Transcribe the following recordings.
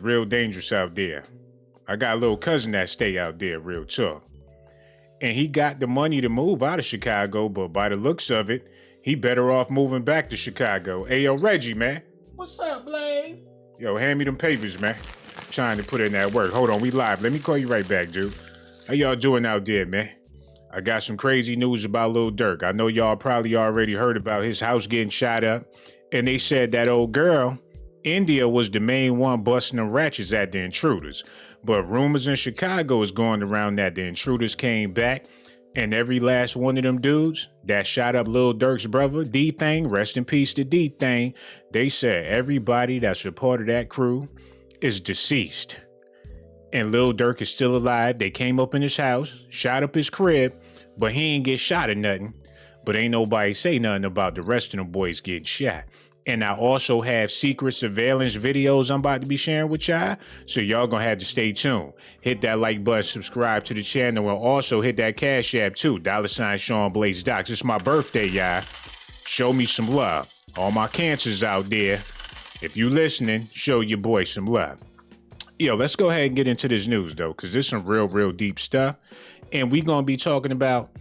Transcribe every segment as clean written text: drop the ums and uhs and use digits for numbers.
Real dangerous out there. I got a little cousin that stay out there, real talk. And he got the money to move out of Chicago, but by the looks of it, he better off moving back to Chicago. Hey, yo, Reggie, man. What's up, Blaze? Yo, hand me them papers, man. Trying to put in that work. Hold on, we live. Let me call you right back, dude. How y'all doing out there, man? I got some crazy news about Lil Durk. I know y'all probably already heard about his house getting shot up. And they said that old girl, India, was the main one busting them ratchets at the intruders. But rumors in Chicago is going around that the intruders came back, and every last one of them dudes that shot up Lil Durk's brother, D Thang, rest in peace to D Thang, they said everybody that's a part of that crew is deceased. And Lil Durk is still alive. They came up in his house, shot up his crib, but he ain't get shot or nothing. But ain't nobody say nothing about the rest of them boys getting shot. And I also have secret surveillance videos I'm about to be sharing with y'all. So y'all gonna have to stay tuned. Hit that like button, subscribe to the channel, and also hit that Cash App too. $ Sean Blaze Docs. It's my birthday, y'all. Show me some love. All my cancers out there. If you listening, show your boy some love. Yo, let's go ahead and get into this news though, because there's some real deep stuff. And we gonna be talking about,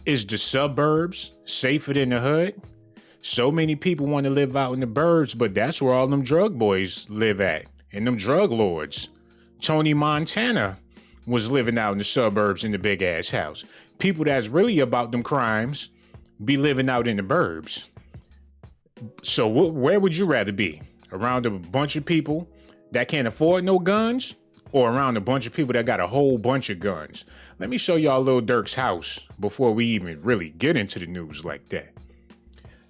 is the suburbs safer than the hood? So many people want to live out in the burbs, but that's where all them drug boys live at, and them drug lords. Tony Montana was living out in the suburbs in the big ass house. People that's really about them crimes be living out in the burbs. So where would you rather be? Around a bunch of people that can't afford no guns, or around a bunch of people that got a whole bunch of guns? Let me show y'all Lil Durk's house before we even really get into the news like that.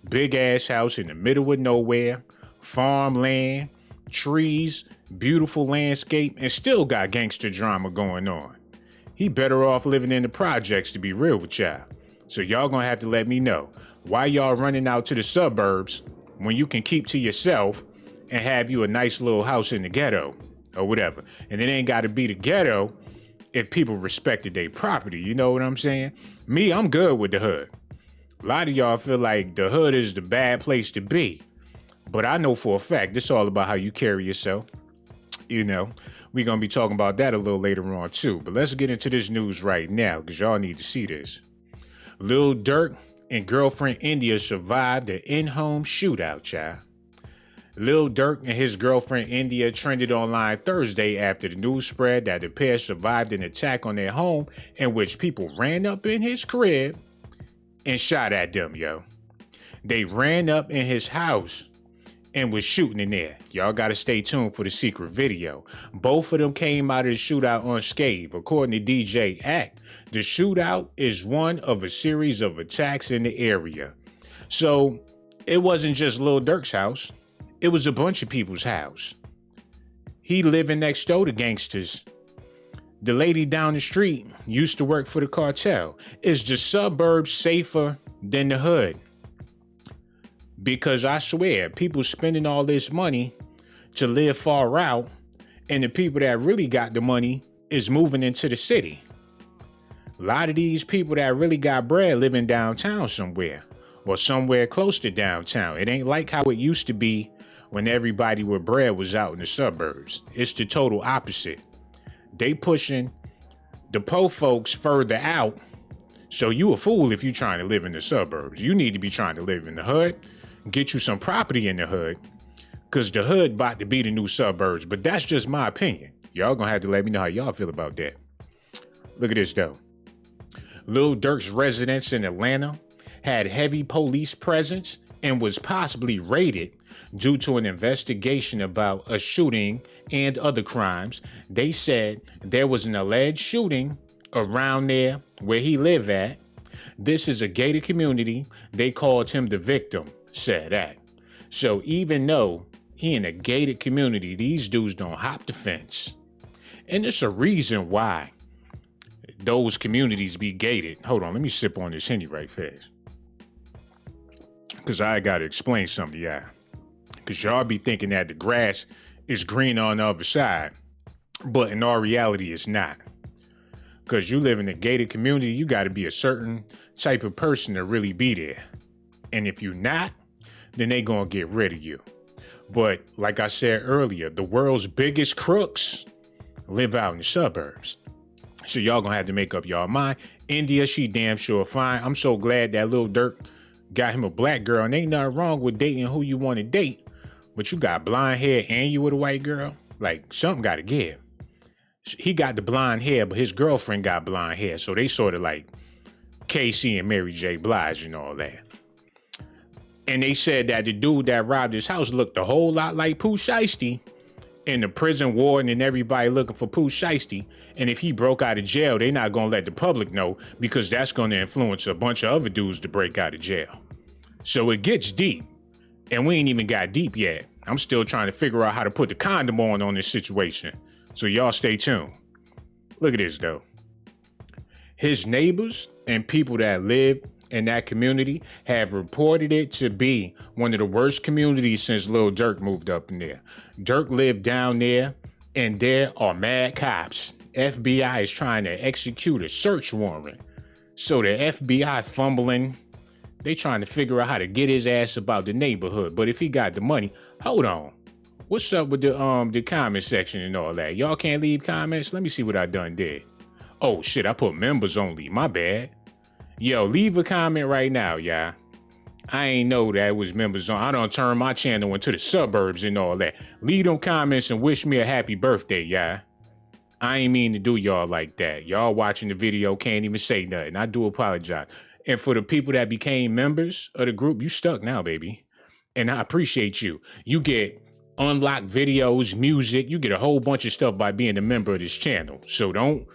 Big ass house in the middle of nowhere, farmland, trees, beautiful landscape, and still got gangster drama going on. He better off living in the projects, to be real with y'all. So y'all gonna have to let me know why y'all running out to the suburbs when you can keep to yourself and have you a nice little house in the ghetto or whatever. And it ain't gotta be the ghetto if people respected their property, you know what I'm saying? Me, I'm good with the hood. A lot of y'all feel like the hood is the bad place to be. But I know for a fact, it's all about how you carry yourself. You know, we're going to be talking about that a little later on too. But let's get into this news right now, because y'all need to see this. Lil Durk and girlfriend India survived the in-home shootout, child. Lil Durk and his girlfriend India trended online Thursday after the news spread that the pair survived an attack on their home in which people ran up in his crib and shot at them, yo. They ran up in his house and was shooting in there. Y'all gotta stay tuned for the secret video. Both of them came out of the shootout unscathed. According to DJ Act, the shootout is one of a series of attacks in the area. So it wasn't just Lil Durk's house. It was a bunch of people's house. He living next door to gangsters. The lady down the street used to work for the cartel. Is the suburbs safer than the hood? Because I swear, people spending all this money to live far out, and the people that really got the money is moving into the city. A lot of these people that really got bread living downtown somewhere, or somewhere close to downtown. It ain't like how it used to be when everybody with bread was out in the suburbs. It's the total opposite. They pushing the po folks further out. So you a fool if you trying to live in the suburbs. You need to be trying to live in the hood. Get you some property in the hood. Because the hood about to be the new suburbs. But that's just my opinion. Y'all gonna have to let me know how y'all feel about that. Look at this though. Lil Durk's residence in Atlanta had heavy police presence and was possibly raided due to an investigation about a shooting and other crimes. They said there was an alleged shooting around there where he lived at. This is a gated community. They called him the victim, said that. So even though he in a gated community, these dudes don't hop the fence. And there's a reason why those communities be gated. Hold on, let me sip on this Henny right fast. Because I got to explain something to y'all. Because y'all be thinking that the grass is green on the other side. But in all reality, it's not. Because you live in a gated community, you got to be a certain type of person to really be there. And if you're not, then they going to get rid of you. But like I said earlier, the world's biggest crooks live out in the suburbs. So y'all gonna have to make up y'all mind. India, she damn sure fine. I'm so glad that Lil Durk got him a black girl. And ain't nothing wrong with dating who you want to date. But you got blonde hair and you with a white girl. Like, something gotta give. He got the blonde hair, but his girlfriend got blonde hair. So they sort of like Casey and Mary J. Blige and all that. And they said that the dude that robbed his house looked a whole lot like Pooh Shiesty. And the prison warden and everybody looking for Pooh Shiesty. And if he broke out of jail, they not gonna let the public know because that's gonna influence a bunch of other dudes to break out of jail. So it gets deep. And we ain't even got deep yet. I'm still trying to figure out how to put the condom on this situation. So y'all stay tuned. Look at this though. His neighbors and people that live in that community have reported it to be one of the worst communities since Lil Durk moved up in there. Durk lived down there, and there are mad cops. FBI is trying to execute a search warrant. So the FBI fumbling, they trying to figure out how to get his ass about the neighborhood. But if he got the money, hold on. What's up with the comment section and all that? Y'all can't leave comments? Let me see what I done did. Oh shit, I put members only. My bad. Yo, leave a comment right now, y'all. I ain't know that was members on. I done turned my channel into the suburbs and all that. Leave them comments and wish me a happy birthday, y'all. I ain't mean to do y'all like that. Y'all watching the video can't even say nothing. I do apologize. And for the people that became members of the group, you stuck now, baby. And I appreciate you. You get unlocked videos, music. You get a whole bunch of stuff by being a member of this channel. So don't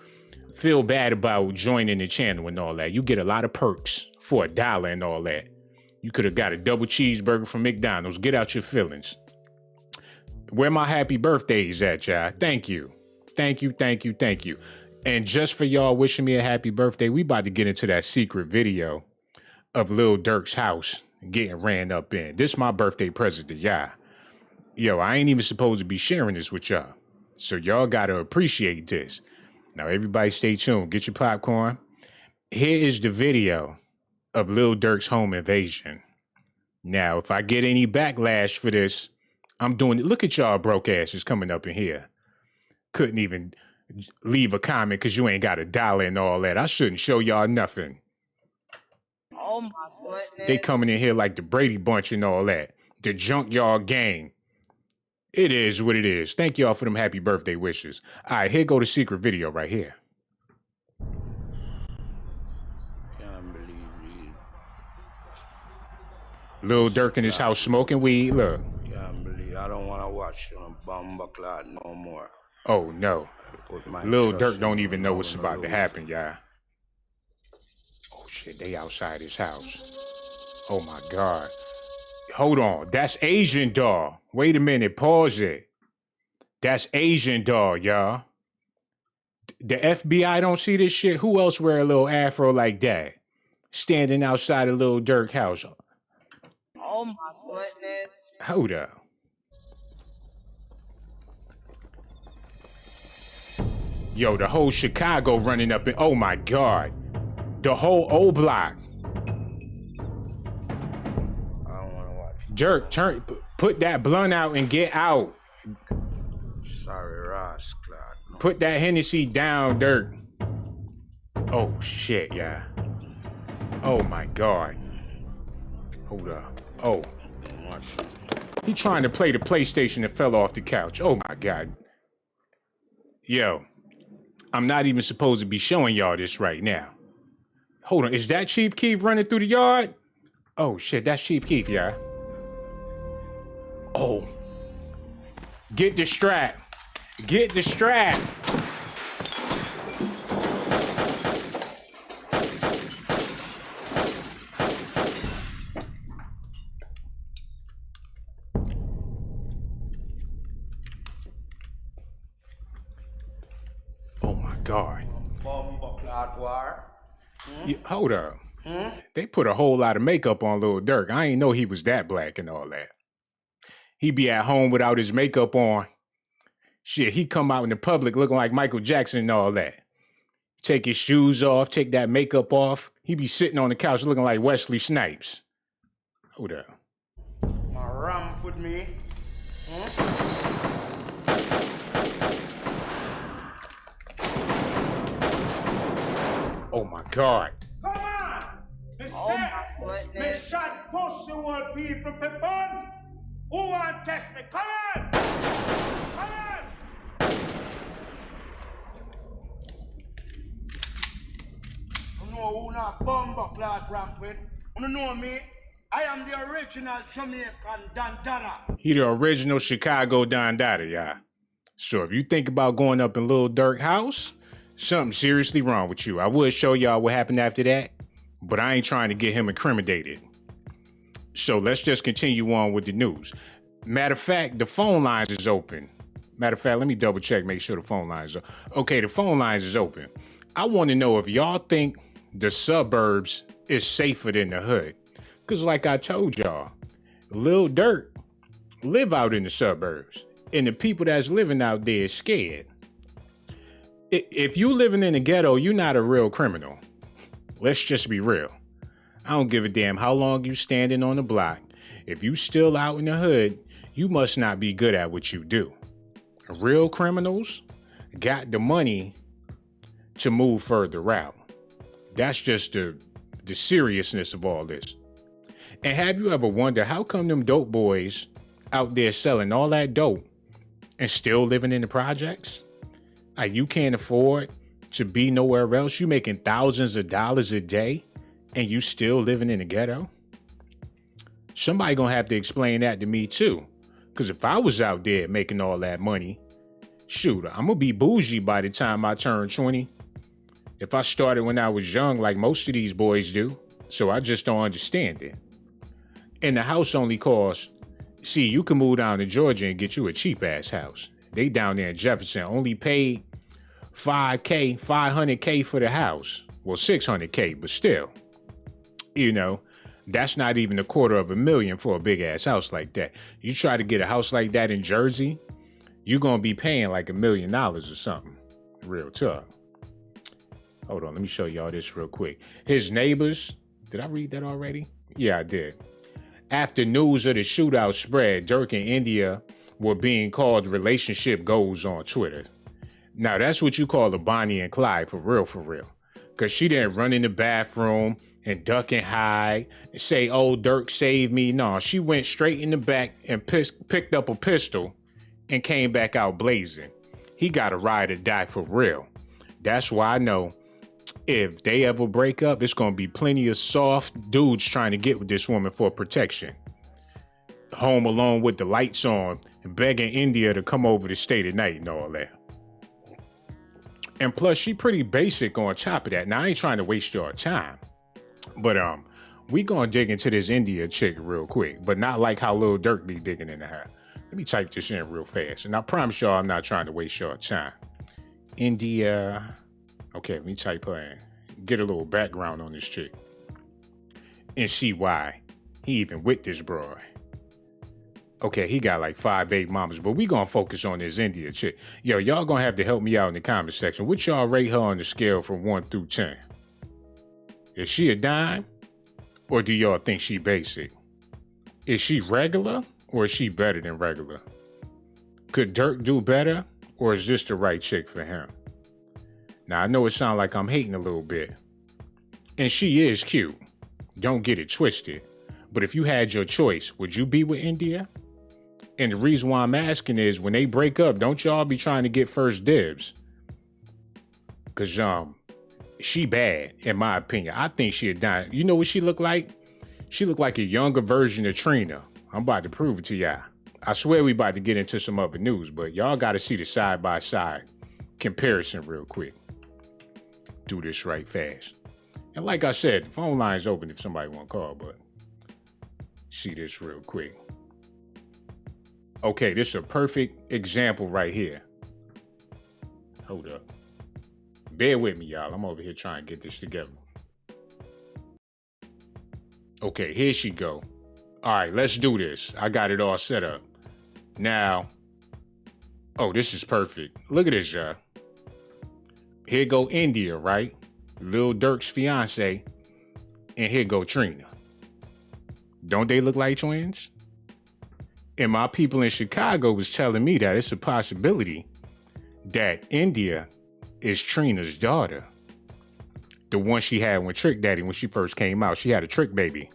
feel bad about joining the channel and all that. You get a lot of perks for $1 and all that. You could have got a double cheeseburger from McDonald's. Get out your feelings. Where my happy birthdays at, y'all? Thank you. Thank you, thank you, thank you. And just for y'all wishing me a happy birthday, we about to get into that secret video of Lil Durk's house getting ran up in. This my birthday present to y'all. Yo, I ain't even supposed to be sharing this with y'all. So y'all gotta appreciate this. Now, everybody stay tuned. Get your popcorn. Here is the video of Lil Durk's home invasion. Now, if I get any backlash for this, I'm doing it. Look at y'all broke asses coming up in here. Couldn't even leave a comment because you ain't got $1 and all that. I shouldn't show y'all nothing. Oh my goodness. They coming in here like the Brady Bunch and all that. The Junkyard Gang. It is what it is. Thank y'all for them happy birthday wishes. All right, here go the secret video right here. Can't believe it. Lil Durk in his house smoking weed. Look. Can't believe I don't want to watch Bomba Clot no more. Oh no. Lil Durk don't even know what's about to happen, y'all. Oh shit, they outside his house. Oh my God. Hold on, that's Asian doll. Wait a minute, pause it. That's Asian doll, y'all. The FBI don't see this shit? Who else wear a little afro like that? Standing outside a Lil Durk house. Oh my goodness. Hold up. Yo, the whole Chicago running up in, oh my God. The whole O Block. Durk, put that blunt out and get out. Sorry, Ross. No. Put that Hennessy down, Durk. Oh, shit, yeah. Oh, my God. Hold up. Oh. He trying to play the PlayStation and fell off the couch. Oh, my God. Yo, I'm not even supposed to be showing y'all this right now. Hold on, is that Chief Keef running through the yard? Oh, shit, that's Chief Keef, yeah. Oh, get the strap. Get the strap. Oh my God. Yeah, hold up. They put a whole lot of makeup on Lil Durk. I ain't know he was that black and all that. He be at home without his makeup on. Shit, he come out in the public looking like Michael Jackson and all that. Take his shoes off, take that makeup off. He be sitting on the couch looking like Wesley Snipes. Hold up. My ramp with me. Oh my God. Come on! Me Oh say, my me goodness. shot push the old people for fun. Who want to test me? Come on! Come on! You know who not bomber clad ramp with? You know me? I am the original Jamaican Dantana. He the original Chicago Don Dada, y'all. So if you think about going up in Lil Durk house, something's seriously wrong with you. I would show y'all what happened after that, but I ain't trying to get him incriminated. So let's just continue on with the news. Matter of fact, the phone lines is open. Matter of fact, let me double check, make sure the phone lines are okay. The phone lines is open. I want to know if y'all think the suburbs is safer than the hood. Cause like I told y'all, Lil Durk live out in the suburbs, and the people that's living out there is scared. If you living in the ghetto, you're not a real criminal. Let's just be real. I don't give a damn how long you standing on the block. If you still out in the hood, you must not be good at what you do. Real criminals got the money to move further out. That's just the seriousness of all this. And have you ever wondered how come them dope boys out there selling all that dope and still living in the projects? Like, you can't afford to be nowhere else. You making thousands of dollars a day and you still living in the ghetto? Somebody gonna have to explain that to me too. Cause if I was out there making all that money, shoot, I'm gonna be bougie by the time I turn 20. If I started when I was young, like most of these boys do. So I just don't understand it. And the house only costs, see, you can move down to Georgia and get you a cheap ass house. They down there in Jefferson only paid $500K for the house. Well, $600K, but still, you know, that's not even $250,000 for a big ass house like that. You try to get a house like that in Jersey, you're gonna be paying like $1 million or something. Real tough. Hold on, let me show y'all this real quick. His neighbors, did I read that already? Yeah, I did. After news of the shootout spread, Durk and India were being called relationship goals on Twitter. Now, that's what you call a Bonnie and Clyde, for real, for real. Because she didn't run in the bathroom and duck and hide and say, oh, Durk saved me. No, she went straight in the back and picked up a pistol and came back out blazing. He got a ride or die for real. That's why I know if they ever break up, it's going to be plenty of soft dudes trying to get with this woman for protection. Home alone with the lights on, begging India to come over to stay the night and all that. And plus, she pretty basic on top of that. Now, I ain't trying to waste your time. But we gonna dig into this India chick real quick. But not like how Lil Durk be digging into her. Let me type this in real fast. And I promise y'all I'm not trying to waste your time. India. Okay, let me type her in. Get a little background on this chick. And see why he even with this broad. Okay, he got like 5 baby mamas, but we gonna focus on this India chick. Yo, y'all gonna have to help me out in the comment section. What y'all rate her on the scale from 1 through 10? Is she a dime? Or do y'all think she basic? Is she regular? Or is she better than regular? Could Durk do better? Or is this the right chick for him? Now, I know it sounds like I'm hating a little bit. And she is cute. Don't get it twisted. But if you had your choice, would you be with India? And the reason why I'm asking is when they break up, don't y'all be trying to get first dibs? Cause she bad, in my opinion. I think she a dime. You know what she look like? She look like a younger version of Trina. I'm about to prove it to y'all. I swear we about to get into some other news, but y'all got to see the side-by-side comparison real quick. Do this right fast. And like I said, the phone line's open if somebody want to call, but see this real quick. Okay, this is a perfect example right here. Hold up. Bear with me, y'all. I'm over here trying to get this together. Okay, here she go. All right, let's do this. I got it all set up. Now, oh, this is perfect. Look at this, y'all. Here go India, right? Lil Durk's fiance. And here go Trina. Don't they look like twins? And my people in Chicago was telling me that it's a possibility that India is Trina's daughter. The one she had when Trick Daddy, when she first came out, she had a Trick baby.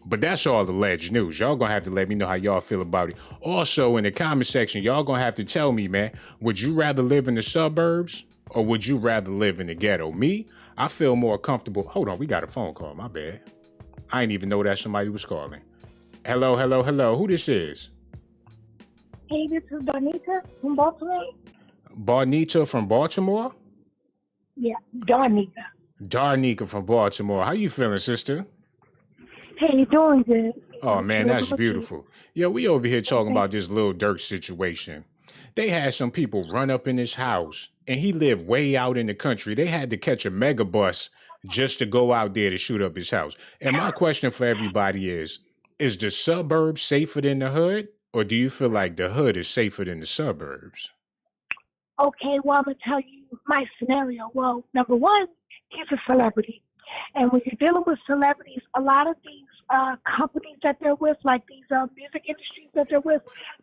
But that's all alleged news. Y'all gonna have to let me know how y'all feel about it. Also, in the comment section, y'all gonna have to tell me, man, would you rather live in the suburbs or would you rather live in the ghetto? Me, I feel more comfortable. Hold on, we got a phone call, my bad. I didn't even know that somebody was calling. Hello, hello, hello. Who this is? Hey, this is Donita from Baltimore. Barnita from Baltimore? Yeah, Donita. Darnika from Baltimore. How you feeling, sister? Hey, you doing good? Oh, man, that's beautiful. Yo, we over here talking about this Lil Durk situation. They had some people run up in his house, and he lived way out in the country. They had to catch a mega bus just to go out there to shoot up his house. And my question for everybody is the suburbs safer than the hood? Or do you feel like the hood is safer than the suburbs? Okay, well, I'm going to tell you my scenario. Well, number one, he's a celebrity. And when you're dealing with celebrities, a lot of these companies that they're with, like these music industries that they're with,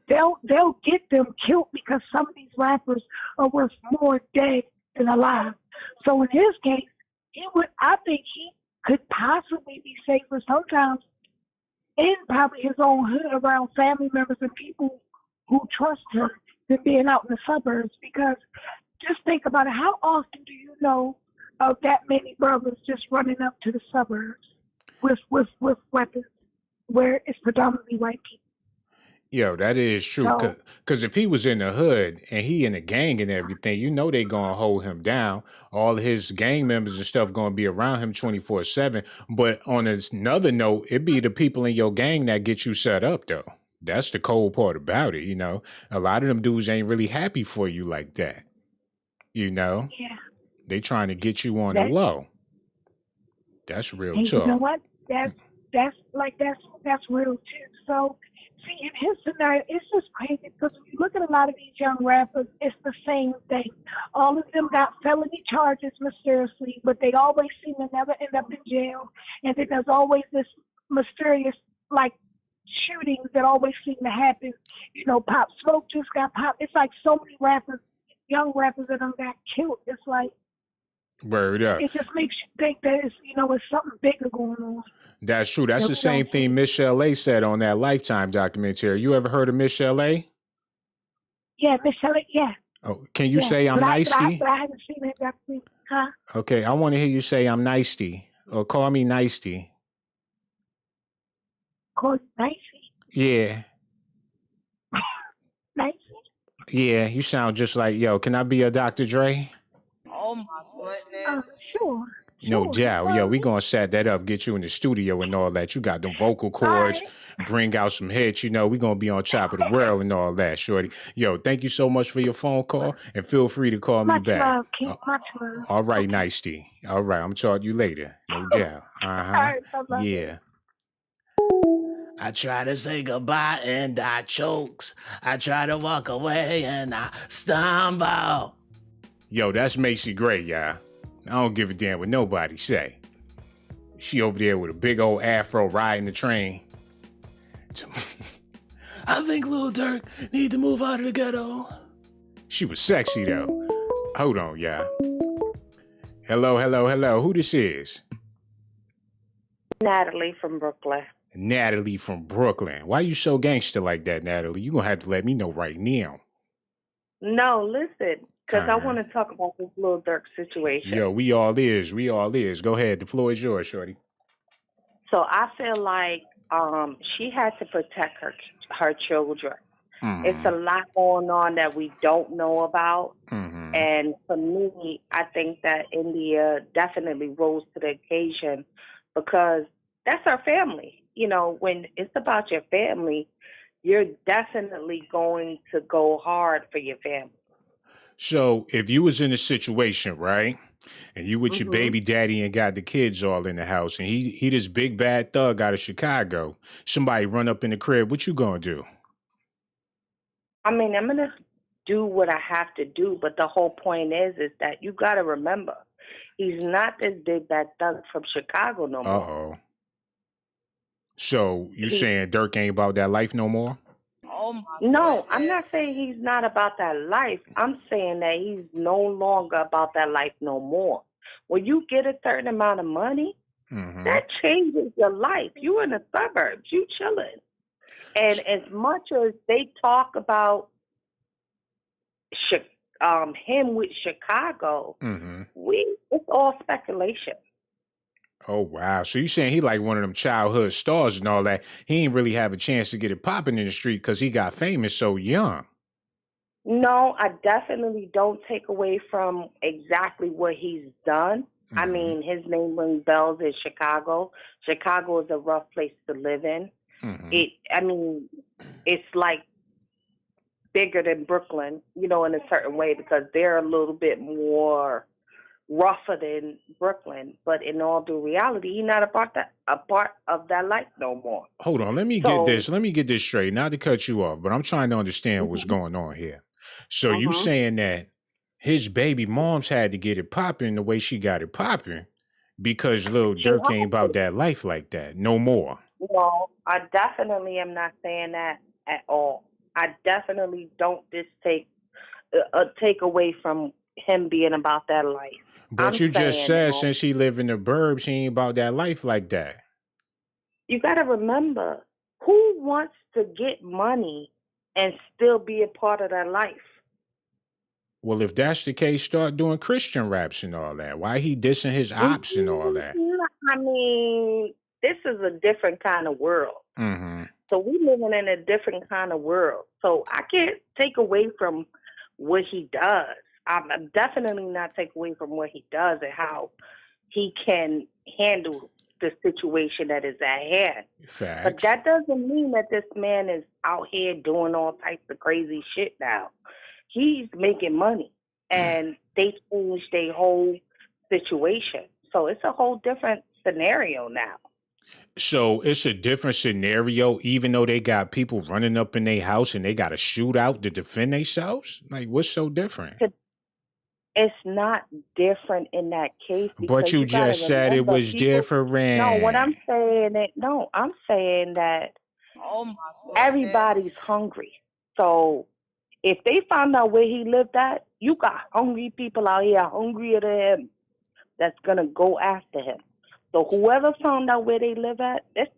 they'll get them killed because some of these rappers are worth more dead than alive. So in his case, I think he could possibly be safer sometimes in probably his own hood around family members and people who trust him than being out in the suburbs. Because just think about it, how often do you know of that many brothers just running up to the suburbs with weapons where it's predominantly white people? Yo, that is true. Because if he was in the hood and he in a gang and everything, you know they going to hold him down. All his gang members and stuff going to be around him 24/7. But on another note, it be the people in your gang that get you set up, though. That's the cold part about it, you know. A lot of them dudes ain't really happy for you like that, you know. Yeah. They trying to get you on the low. That's real and talk. You know what? That's real too. So, see, in his scenario, it's just crazy because when you look at a lot of these young rappers, it's the same thing. All of them got felony charges mysteriously, but they always seem to never end up in jail. And then there's always this mysterious, like, shootings that always seem to happen. You know, Pop Smoke just got popped. It's like so many rappers, young rappers that got killed. It's like, word up. It just makes you think that it's something bigger going on. That's true. That's the same thing Miss L.A. said on that Lifetime documentary. You ever heard of Miss L.A.? Yeah, Miss L.A., yeah. Oh, can you say I'm nicey? But I haven't seen that documentary. Huh? Okay, I want to hear you say I'm nicey. Or call me nicey. Call you nicey? Yeah. Nicey? Yeah, you sound just like, yo, can I be a Dr. Dre? Oh my goodness. Sure. No doubt. Yo, we gonna set that up, get you in the studio and all that. You got them vocal cords, bring out some hits, you know, we gonna be on top of the world and all that, shorty. Yo, thank you so much for your phone call and feel free to call me back. Love, King. Much love. All right, nicey. All right, I'm talking to you later. No doubt. Uh-huh. Right, bye-bye. Yeah. I try to say goodbye and I chokes. I try to walk away and I stumble. Yo, that's Macy Gray, y'all. I don't give a damn what nobody say. She over there with a big old afro riding the train. I think Lil Durk need to move out of the ghetto. She was sexy, though. Hold on, y'all. Hello, hello, hello. Who this is? Natalie from Brooklyn. Natalie from Brooklyn. Why you so gangster like that, Natalie? You gonna have to let me know right now. No, listen, because I want to talk about this Lil Durk situation. Yo, we all is. Go ahead. The floor is yours, shorty. So I feel like she had to protect her children. Mm-hmm. It's a lot going on that we don't know about. Mm-hmm. And for me, I think that India definitely rose to the occasion because that's her family. You know, when it's about your family, you're definitely going to go hard for your family. So if you was in a situation, right, and you with your baby daddy and got the kids all in the house, and he this big bad thug out of Chicago, somebody run up in the crib, what you gonna do? I mean, I'm gonna do what I have to do, but the whole point is that you gotta remember, he's not this big bad thug from Chicago no more. Uh-oh. So you saying Durk ain't about that life no more? Oh my No, I'm not goodness. saying he's not about that life. I'm saying that he's no longer about that life no more. When you get a certain amount of money, that changes your life. You in the suburbs, you chilling. And as much as they talk about him with Chicago, it's all speculation. Oh wow! So you saying he like one of them childhood stars and all that? He ain't really have a chance to get it popping in the street because he got famous so young. No, I definitely don't take away from exactly what he's done. I mean, his name rings bells in Chicago. Chicago is a rough place to live in. It's like bigger than Brooklyn, in a certain way because they're a little bit more rougher than Brooklyn. But in all due reality, he's not a part of that life no more. Hold on, let me get this. Let me get this straight. Not to cut you off, but I'm trying to understand what's going on here. So you saying that his baby moms had to get it popping the way she got it popping because Lil Durk ain't about that life like that no more. No, I definitely am not saying that at all. I definitely don't take away from him being about that life. But you just said since he live in the burbs, he ain't about that life like that. You got to remember, who wants to get money and still be a part of that life? Well, if that's the case, start doing Christian raps and all that. Why he dissing his ops and all that? I mean, this is a different kind of world. So we living in a different kind of world. So I can't take away from what he does. I'm definitely not take away from what he does and how he can handle the situation that is at hand. Facts. But that doesn't mean that this man is out here doing all types of crazy shit now. He's making money, and they changed their whole situation. So it's a whole different scenario now. So it's a different scenario, even though they got people running up in their house and they got to shoot out to defend themselves? Like, what's so different? It's not different in that case. But you just said it was different. No, what I'm saying I'm saying that everybody's hungry. So if they found out where he lived at, you got hungry people out here hungrier than him that's gonna go after him. So whoever found out where they live at, this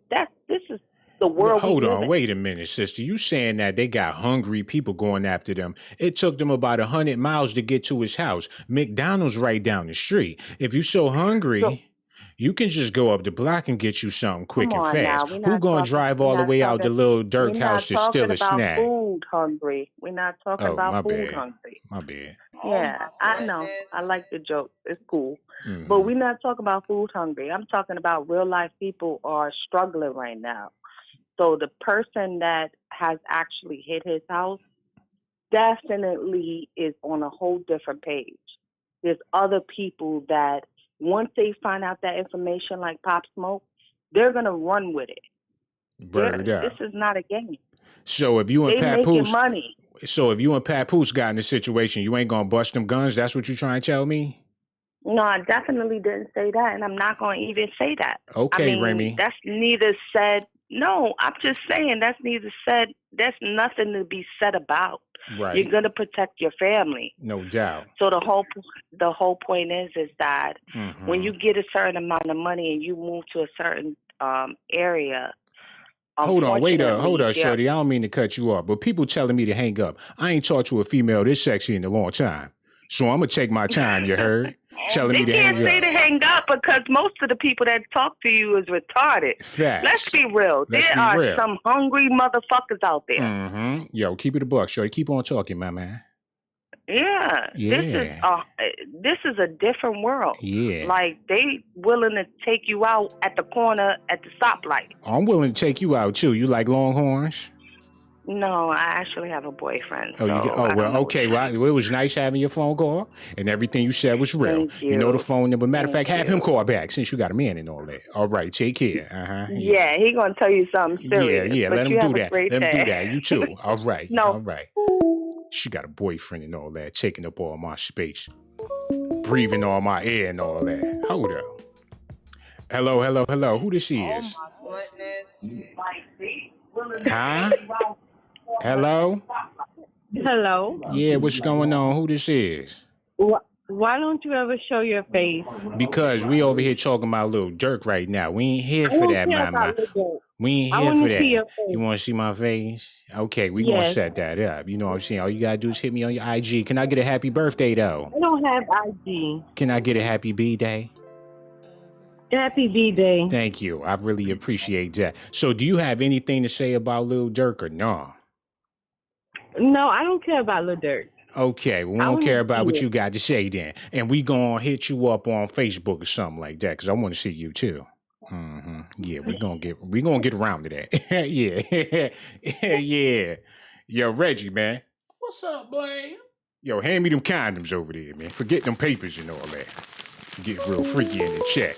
is the world. Hold on, wait a minute, sister. You saying that they got hungry people going after them? It took them about 100 miles to get to his house. McDonald's right down the street. If you so hungry, you can just go up the block and get you something quick and fast. Who gonna drive all the way out to Lil Durk house to steal a snack? Food hungry. We're not talking about food hungry. My bad. Yeah, I know. I like the joke. It's cool. But we're not talking about food hungry. I'm talking about real life people are struggling right now. So the person that has actually hit his house definitely is on a whole different page. There's other people that once they find out that information like Pop Smoke, they're going to run with it. This is not a game. So if you and Papoose, money. So if you and Papoose got in this situation, you ain't going to bust them guns? That's what you trying to tell me? No, I definitely didn't say that, and I'm not going to even say that. Okay, Remy. That's neither said. No, I'm just saying that's neither said. That's nothing to be said about. Right. You're gonna protect your family. No doubt. So the whole point is that when you get a certain amount of money and you move to a certain area. Hold on, shorty. I don't mean to cut you off, but people telling me to hang up. I ain't talked to a female this sexy in a long time, so I'm gonna take my time. You heard? Telling me to hang up. They can't say to hang up because most of the people that talk to you is retarded. Facts. Let's be real. There are some hungry motherfuckers out there. Yo, keep it a buck, shorty. Keep on talking, my man. Yeah. This is a different world. Yeah. Like they willing to take you out at the corner at the stoplight. I'm willing to take you out too. You like Longhorns? No, I actually have a boyfriend. Okay. Well, it was nice having your phone call, and everything you said was real. You know the phone number. Matter of fact, have him call back since you got a man and all that. All right, take care. Yeah, he gonna tell you something serious. Yeah. Let him do that. Let him do that. You too. All right. No. All right. She got a boyfriend and all that, taking up all my space, breathing all my air and all that. Hold up. Hello. Who this is? Oh my goodness. Huh? Hello? Hello. Yeah, what's going on? Who this is? Why don't you ever show your face? Because we over here talking about Lil Durk right now. We ain't here I for don't that, care mama. about Lil. We ain't I here want for to see your that. You face. want to see my face? Okay, we gonna Yes. set that up. You know what I'm saying? All you gotta do is hit me on your IG. Can I get a happy birthday though? I don't have IG. Can I get a happy B-day? Happy B-Day. Thank you. I really appreciate that. So do you have anything to say about Lil Durk or no? No, I don't care about Lil Durk. Okay, we don't care about what you got to say then. And we gonna hit you up on Facebook or something like that, because I want to see you too. Yeah, we gonna get around to that. Yeah. Yeah. Yo, Reggie, man. What's up, boy? Yo, hand me them condoms over there, man. Forget them papers and all that. Get real freaky in the check.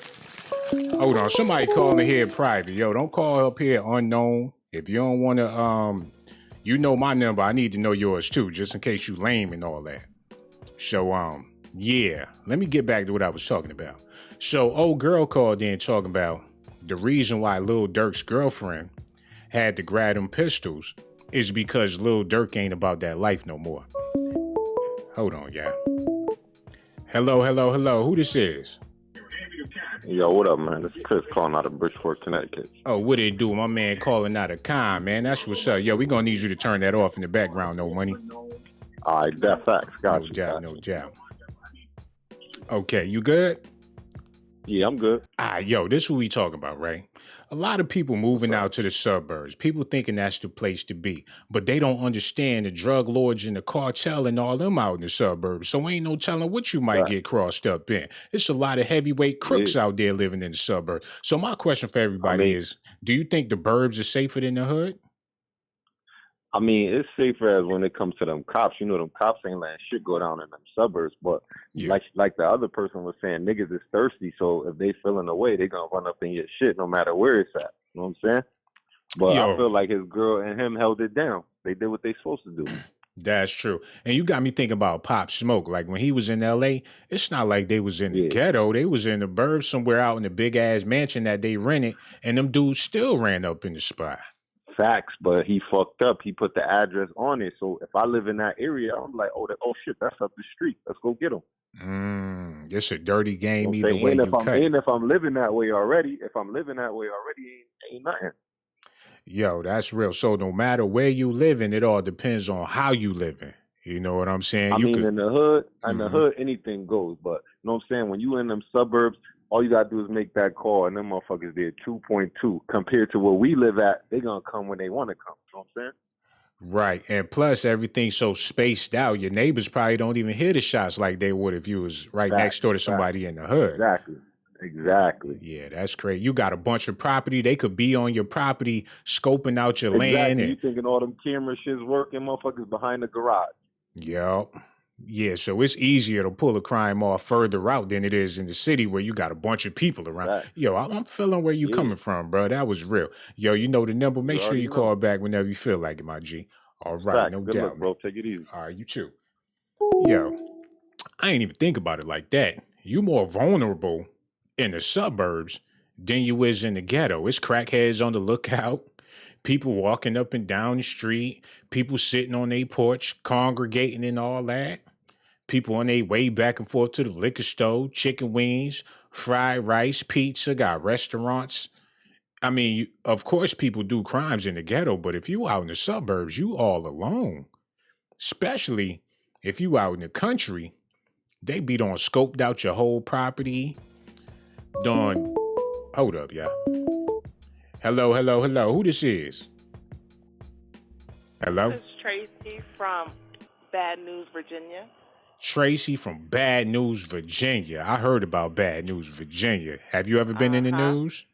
Hold on, somebody calling here private. Yo, don't call up here unknown. If you don't want to, you know my number. I need to know yours too, just in case you lame and all that. So, yeah. Let me get back to what I was talking about. So, old girl called in talking about the reason why Lil Durk's girlfriend had to grab them pistols is because Lil Durk ain't about that life no more. Hold on, yeah. Hello. Who this is? Yo, what up, man? This is Chris calling out of Bridgeport, Connecticut. Oh, what it do? My man calling out of Con, man. That's what's up. Yo, we gonna need you to turn that off in the background, no money. All right, that facts. Got you. No doubt. Okay, you good? Yeah, I'm good. Yo, this is what we talking about, right? A lot of people moving out to the suburbs. People thinking that's the place to be. But they don't understand the drug lords and the cartel and all them out in the suburbs. So ain't no telling what you might get crossed up in. It's a lot of heavyweight crooks out there living in the suburbs. So my question for everybody is, do you think the burbs are safer than the hood? I mean, it's safer as when it comes to them cops. You know, them cops ain't letting shit go down in them suburbs. But like the other person was saying, niggas is thirsty. So if they feeling the way, they gonna run up in your shit no matter where it's at. You know what I'm saying? But I feel like his girl and him held it down. They did what they supposed to do. That's true. And you got me thinking about Pop Smoke. Like when he was in LA, it's not like they was in the ghetto. They was in the burbs somewhere out in the big ass mansion that they rented, and them dudes still ran up in the spot. Facts, but he fucked up. He put the address on it. So if I live in that area, I'm like, oh shit, that's up the street. Let's go get him. It's a dirty game either way you cut. And if I'm living that way already, ain't nothing. Yo, that's real. So no matter where you living, it all depends on how you living. You know what I'm saying? In the hood, anything goes. But you know what I'm saying? When you in them suburbs, all you gotta do is make that call, and them motherfuckers did 2.2. Compared to where we live at, they gonna come when they want to come. You know what I'm saying? Right, and plus everything's so spaced out. Your neighbors probably don't even hear the shots like they would if you was next door to somebody in the hood. Exactly. Yeah, that's crazy. You got a bunch of property. They could be on your property, scoping out your land. You thinking all them camera shit's working, motherfuckers behind the garage. Yep. Yeah, so it's easier to pull a crime off further out than it is in the city where you got a bunch of people around. Right. Yo, I'm feeling where you coming from, bro. That was real. Yo, you know the number. Make sure you call back whenever you feel like it, my G. All right, no doubt. Good luck, bro. Take it easy. All right, you too. Yo, I ain't even think about it like that. You more vulnerable in the suburbs than you is in the ghetto. It's crackheads on the lookout. People walking up and down the street, people sitting on their porch, congregating and all that. People on their way back and forth to the liquor store, chicken wings, fried rice, pizza, got restaurants. I mean, of course people do crimes in the ghetto, but if you out in the suburbs, you all alone. Especially if you out in the country, they be done scoped out your whole property. Done. Hold up, yeah. Hello. Who this is? Hello? This is Tracy from Bad News, Virginia. Tracy from Bad News, Virginia. I heard about Bad News, Virginia. Have you ever been in the news?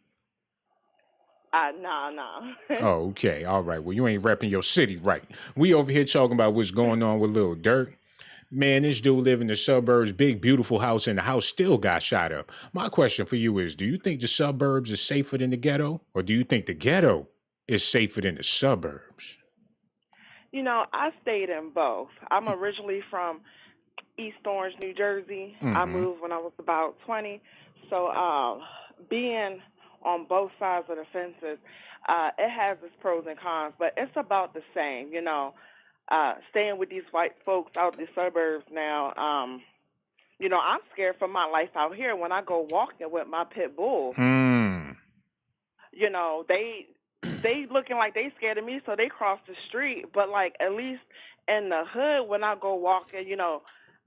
No. Oh, okay. All right. Well, you ain't repping your city right. We over here talking about what's going on with Lil Durk. Man, this dude live in the suburbs, big, beautiful house, and the house still got shot up. My question for you is, do you think the suburbs is safer than the ghetto? Or do you think the ghetto is safer than the suburbs? You know, I stayed in both. I'm originally from East Orange, New Jersey. I moved when I was about 20. So being on both sides of the fences. It has its pros and cons, but it's about the same, you know. Staying with these white folks out in the suburbs now, you know, I'm scared for my life out here when I go walking with my pit bull. You know, they looking like they scared of me, so they cross the street. But like at least in the hood, when I go walking, you know,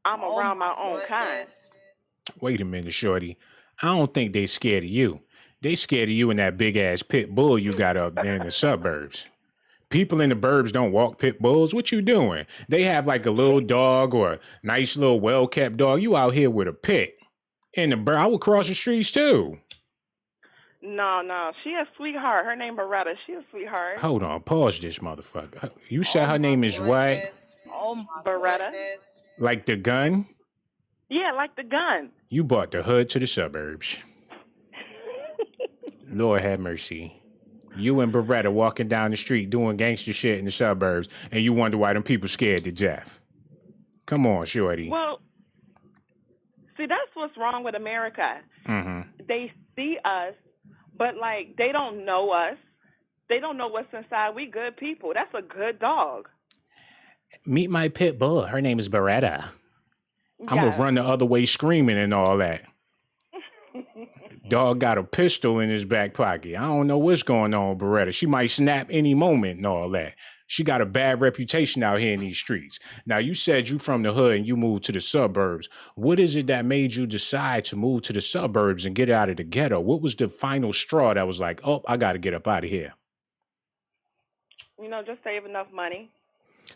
I'm around my own kind. Wait a minute, shorty. I don't think they scared of you. They scared of you and that big ass pit bull you got up there in the suburbs. People in the burbs don't walk pit bulls. What you doing? They have like a little dog or a nice little well-kept dog. You out here with a pit. In the I would cross the streets too. No, she a sweetheart. Her name Beretta. She a sweetheart. Hold on, pause this motherfucker. You said her name is what? Beretta. Like the gun? Yeah, like the gun. You bought the hood to the suburbs. Lord have mercy. You and Beretta walking down the street doing gangster shit in the suburbs, and you wonder why them people scared to death. Come on, shorty. Well, see, that's what's wrong with America. They see us, but like they don't know us. They don't know what's inside. We good people. That's a good dog. Meet my pit bull. Her name is Beretta. I'm gonna run the other way screaming and all that. Dog got a pistol in his back pocket. I don't know what's going on, Beretta. She might snap any moment and all that. She got a bad reputation out here in these streets. Now, you said you from the hood and you moved to the suburbs. What is it that made you decide to move to the suburbs and get out of the ghetto? What was the final straw that was like, oh, I got to get up out of here? You know, just save enough money.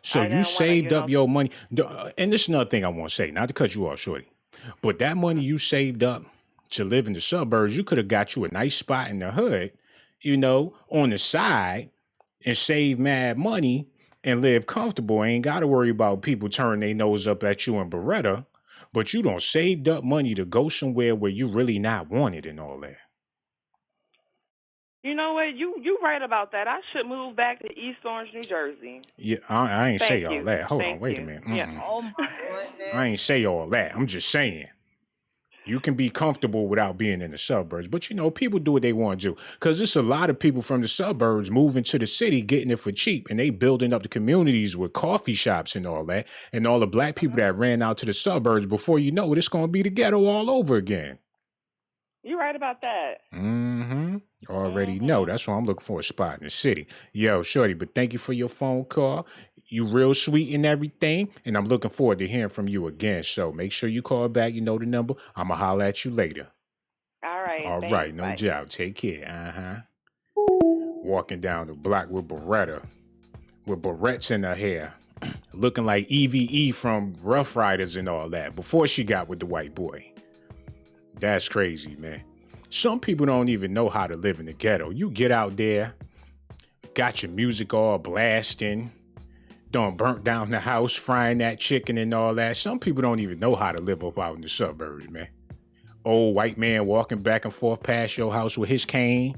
So you saved up your money. And this is another thing I want to say, not to cut you off, shorty. But that money you saved up to live in the suburbs, you could have got you a nice spot in the hood, you know, on the side and save mad money and live comfortable. Ain't got to worry about people turning their nose up at you and Beretta, but you don't saved up money to go somewhere where you really not wanted and all that. You know what? You right about that. I should move back to East Orange, New Jersey. Yeah, I ain't say all that. Hold on, wait a minute. Yeah. Oh my goodness. I ain't say all that. I'm just saying. You can be comfortable without being in the suburbs. But, you know, people do what they want to do. Because there's a lot of people from the suburbs moving to the city, getting it for cheap. And they building up the communities with coffee shops and all that. And all the black people that ran out to the suburbs, before you know it, it's going to be the ghetto all over again. You right about that. Already know. That's why I'm looking for a spot in the city. Yo, shorty, but thank you for your phone call. You real sweet and everything, and I'm looking forward to hearing from you again. So make sure you call back. You know the number. I'm going to holler at you later. All right. All right. No doubt. Take care. Walking down the block with Beretta, with barrettes in her hair, looking like EVE from Rough Riders and all that, before she got with the white boy. That's crazy, man. Some people don't even know how to live in the ghetto. You get out there, got your music all blasting, done burnt down the house, frying that chicken and all that. Some people don't even know how to live up out in the suburbs, man. Old white man walking back and forth past your house with his cane.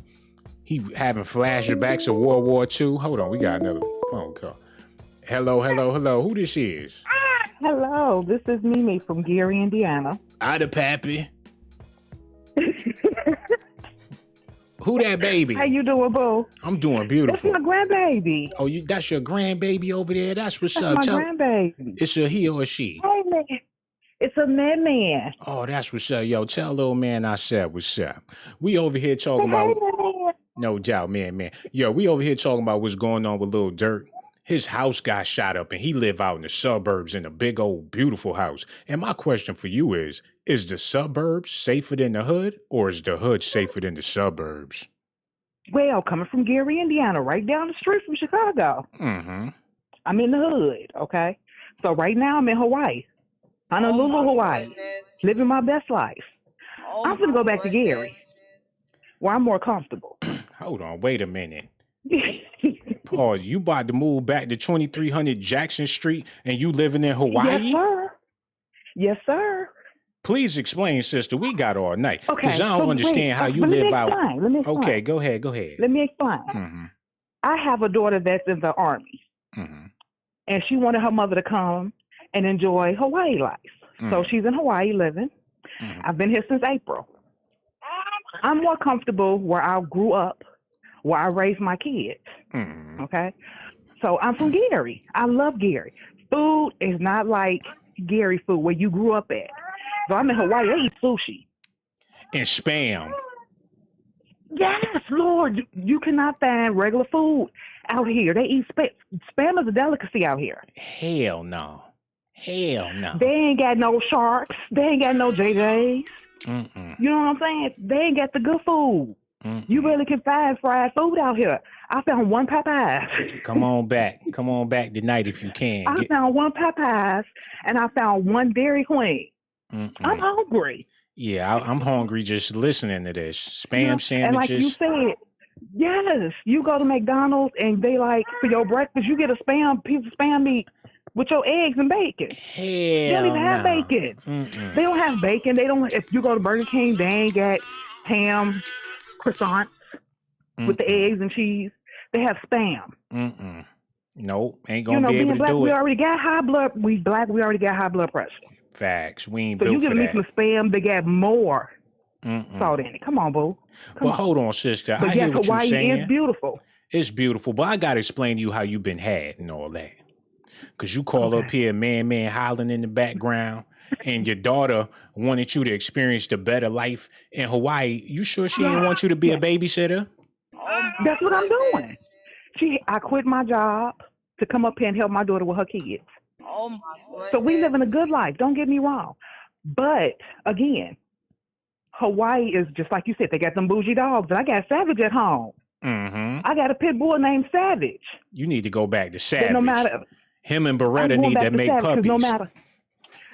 He having flashbacks of World War II. Hold on, we got another phone call. Hello. Who this is? Hello, this is Mimi from Gary, Indiana. Ida Pappy. Who that baby? How you doing, boo? I'm doing beautiful. That's my grandbaby. Oh, that's your grandbaby over there? That's what's That's up. my grandbaby. It's a he or a she? Hey, man. It's a man. Oh, that's what's up. Yo, tell little man I said what's up. We over here talking about... No doubt, man. Yo, we over here talking about what's going on with Lil Durk. His house got shot up and he live out in the suburbs in a big old beautiful house. And my question for you is the suburbs safer than the hood, or is the hood safer than the suburbs? Well, coming from Gary, Indiana, right down the street from Chicago. I'm in the hood, okay? So right now I'm in Hawaii. Honolulu, Hawaii. Living my best life. I'm going to go back to Gary, where I'm more comfortable. Hold on, wait a minute. Paul, you about to move back to 2300 Jackson Street and you living in Hawaii? Yes, sir. Yes, sir. Please explain, sister. We got all night. Okay. Because I don't understand how you live out. Let me explain. Okay, go ahead. Let me explain. I have a daughter that's in the Army. And she wanted her mother to come and enjoy Hawaii life. So she's in Hawaii living. I've been here since April. I'm more comfortable where I grew up, where I raised my kids. Okay? So I'm from Gary. I love Gary. Food is not like Gary food where you grew up at. So I'm in Hawaii, they eat sushi. And spam. Yes, Lord. You cannot find regular food out here. They eat spam. Spam is a delicacy out here. Hell no. Hell no. They ain't got no sharks. They ain't got no JJs. You know what I'm saying? They ain't got the good food. You really can find fried food out here. I found one Popeyes. Come on back. Come on back tonight if you can. I found one Popeyes and I found one Dairy Queen. I'm hungry. Yeah, I'm hungry just listening to this. Spam sandwiches. And like you said, yes, you go to McDonald's and they like, for your breakfast, you get a piece of spam meat with your eggs and bacon. Hell they don't even have bacon. They don't have bacon. They don't. If you go to Burger King, they ain't got ham croissants with the eggs and cheese. They have spam. Nope, ain't gonna be able to black, do it. We already got high blood. We already got high blood pressure. Facts. We ain't so built you for get me that. some spam. They got more salt in it. Come on, boo. Hold on, sister. But I hear what Hawaii you're saying. is beautiful. It's beautiful, but I gotta explain to you how you've been had and all that. Cause you call up here, man hollering in the background, and your daughter wanted you to experience the better life in Hawaii. You sure she didn't want you to be a babysitter? That's what I'm doing. I quit my job to come up here and help my daughter with her kids. Oh my goodness. So we living a good life. Don't get me wrong. But again, Hawaii is just like you said. They got them bougie dogs, and I got Savage at home. I got a pit bull named Savage. You need to go back to Savage. No matter, him and Beretta need to make puppies.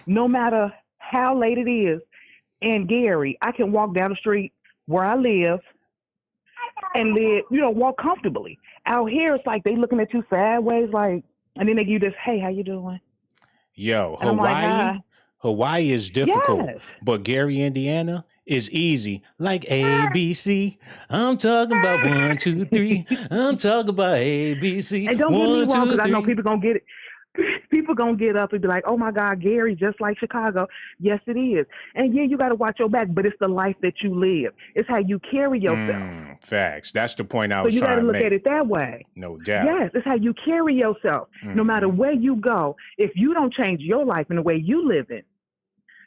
No matter how late it is in Gary, I can walk down the street where I live and live, walk comfortably. Out here, it's like they looking at you sideways, like, and then they give you this, "Hey, how you doing?" Yo, and Hawaii is difficult, yes. But Gary, Indiana is easy. Like ABC. I'm talking about 1, 2, 3. I'm talking about ABC. And don't get me wrong, because I know 3. people gonna get it. People gonna get up and be like, "Oh my God, Gary, just like Chicago." Yes, it is. And yeah, you got to watch your back, but it's the life that you live. It's how you carry yourself. Facts. That's the point I was trying to make. So you got to look at it that way. No doubt. Yes, it's how you carry yourself. No matter where you go, if you don't change your life in the way you live in,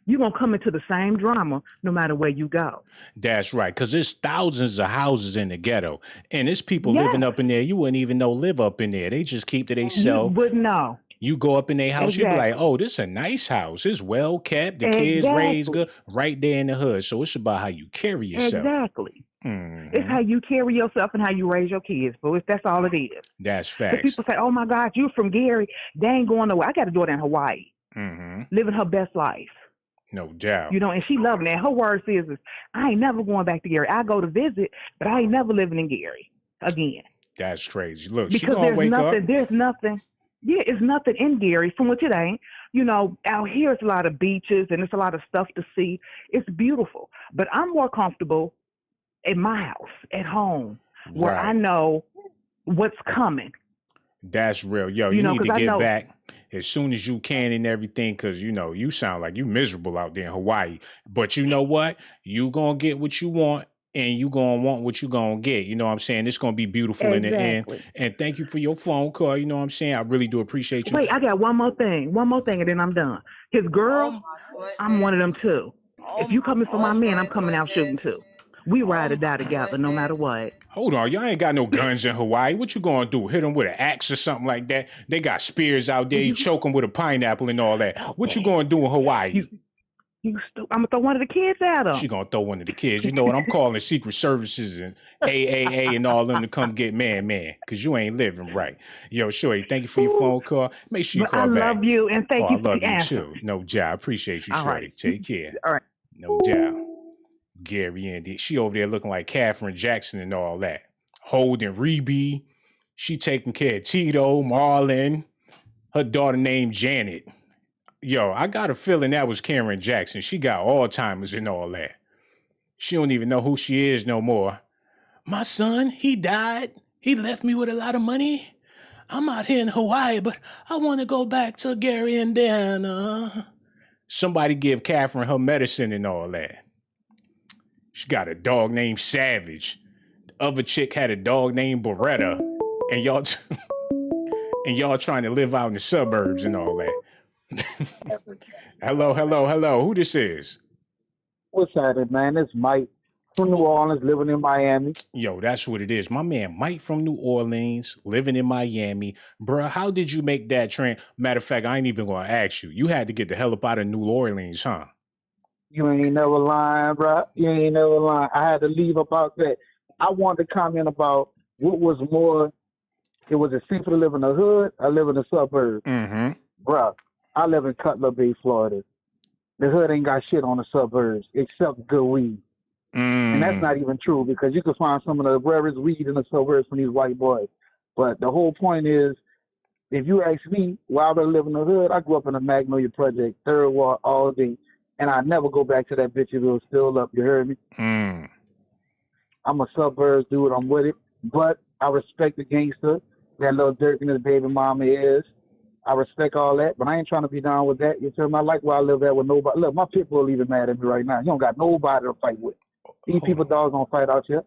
you're going to come into the same drama no matter where you go. That's right, because there's thousands of houses in the ghetto, and there's people living up in there you wouldn't even know live up in there. They just keep to themselves. You wouldn't know. You go up in their house, you be like, "Oh, this is a nice house. It's well kept. The kids raised good." Right there in the hood. So it's about how you carry yourself. Exactly. It's how you carry yourself and how you raise your kids, but that's all it is. That's facts. But people say, "Oh my God, you from Gary? They ain't going nowhere." I got a daughter in Hawaii, living her best life. No doubt. And she loving that. Her words is, "I ain't never going back to Gary. I go to visit, but I ain't never living in Gary again." That's crazy. Look, because she gonna wake up. There's nothing. Yeah, it's nothing in Gary, from which it ain't. Out here it's a lot of beaches and it's a lot of stuff to see. It's beautiful. But I'm more comfortable in my house, at home, where I know what's coming. That's real. Yo, you need to get back as soon as you can and everything, because, you sound like you miserable out there in Hawaii. But you know what? You going to get what you want. And you going to want what you going to get. You know what I'm saying? It's going to be beautiful in the end. And thank you for your phone call. You know what I'm saying? I really do appreciate you. Wait, I got one more thing, and then I'm done. His girl, I'm one of them too. If you coming for my man, I'm coming out shooting too. We ride or die together no matter what. Hold on, y'all ain't got no guns in Hawaii. What you going to do? Hit them with an axe or something like that? They got spears out there. You choke them with a pineapple and all that. What you going to do in Hawaii? I'm going to throw one of the kids at him. She going to throw one of the kids. You know what? I'm calling Secret Services and AAA and all them to come get man, because you ain't living right. Yo, Shorty, thank you for your phone call. Make sure you call back. I love you, and thank you for the answer. I love you, too. No doubt. I appreciate you, Shorty. Right. Take care. All right. No doubt. Gary and she over there looking like Katherine Jackson and all that. Holding Reby. She taking care of Tito, Marlon. Her daughter named Janet. Yo, I got a feeling that was Karen Jackson. She got Alzheimer's and all that. She don't even know who she is no more. My son, he died. He left me with a lot of money. I'm out here in Hawaii, but I want to go back to Gary, Indiana. Somebody give Catherine her medicine and all that. She got a dog named Savage. The other chick had a dog named Beretta. And y'all and y'all trying to live out in the suburbs and all that. Hello. Who this is? What's happening, man? It's Mike from New Orleans, living in Miami. Yo, that's what it is. My man Mike from New Orleans, living in Miami. Bruh, how did you make that train? Matter of fact, I ain't even gonna ask you. You had to get the hell up out of New Orleans, huh? You ain't never lying, bro. You ain't never lying. I had to leave about that. I wanted to comment about what was more, it was it safer to live in the hood or live in the suburbs? Mm-hmm. Bro, I live in Cutler Bay, Florida. The hood ain't got shit on the suburbs except good weed. And that's not even true because you can find some of the rarest weed in the suburbs from these white boys. But the whole point is, if you ask me, why I live in the hood, I grew up in the Magnolia Project, Third Ward, all day. And I never go back to that bitch if it was still up. You heard me? I'm a suburbs dude. I'm with it. But I respect the gangster that Lil Durk and his baby mama is. I respect all that, but I ain't trying to be down with that. You feel me? I like where I live at with nobody. Look, my pit bull even mad at me right now. You don't got nobody to fight with. These people dogs don't fight out here.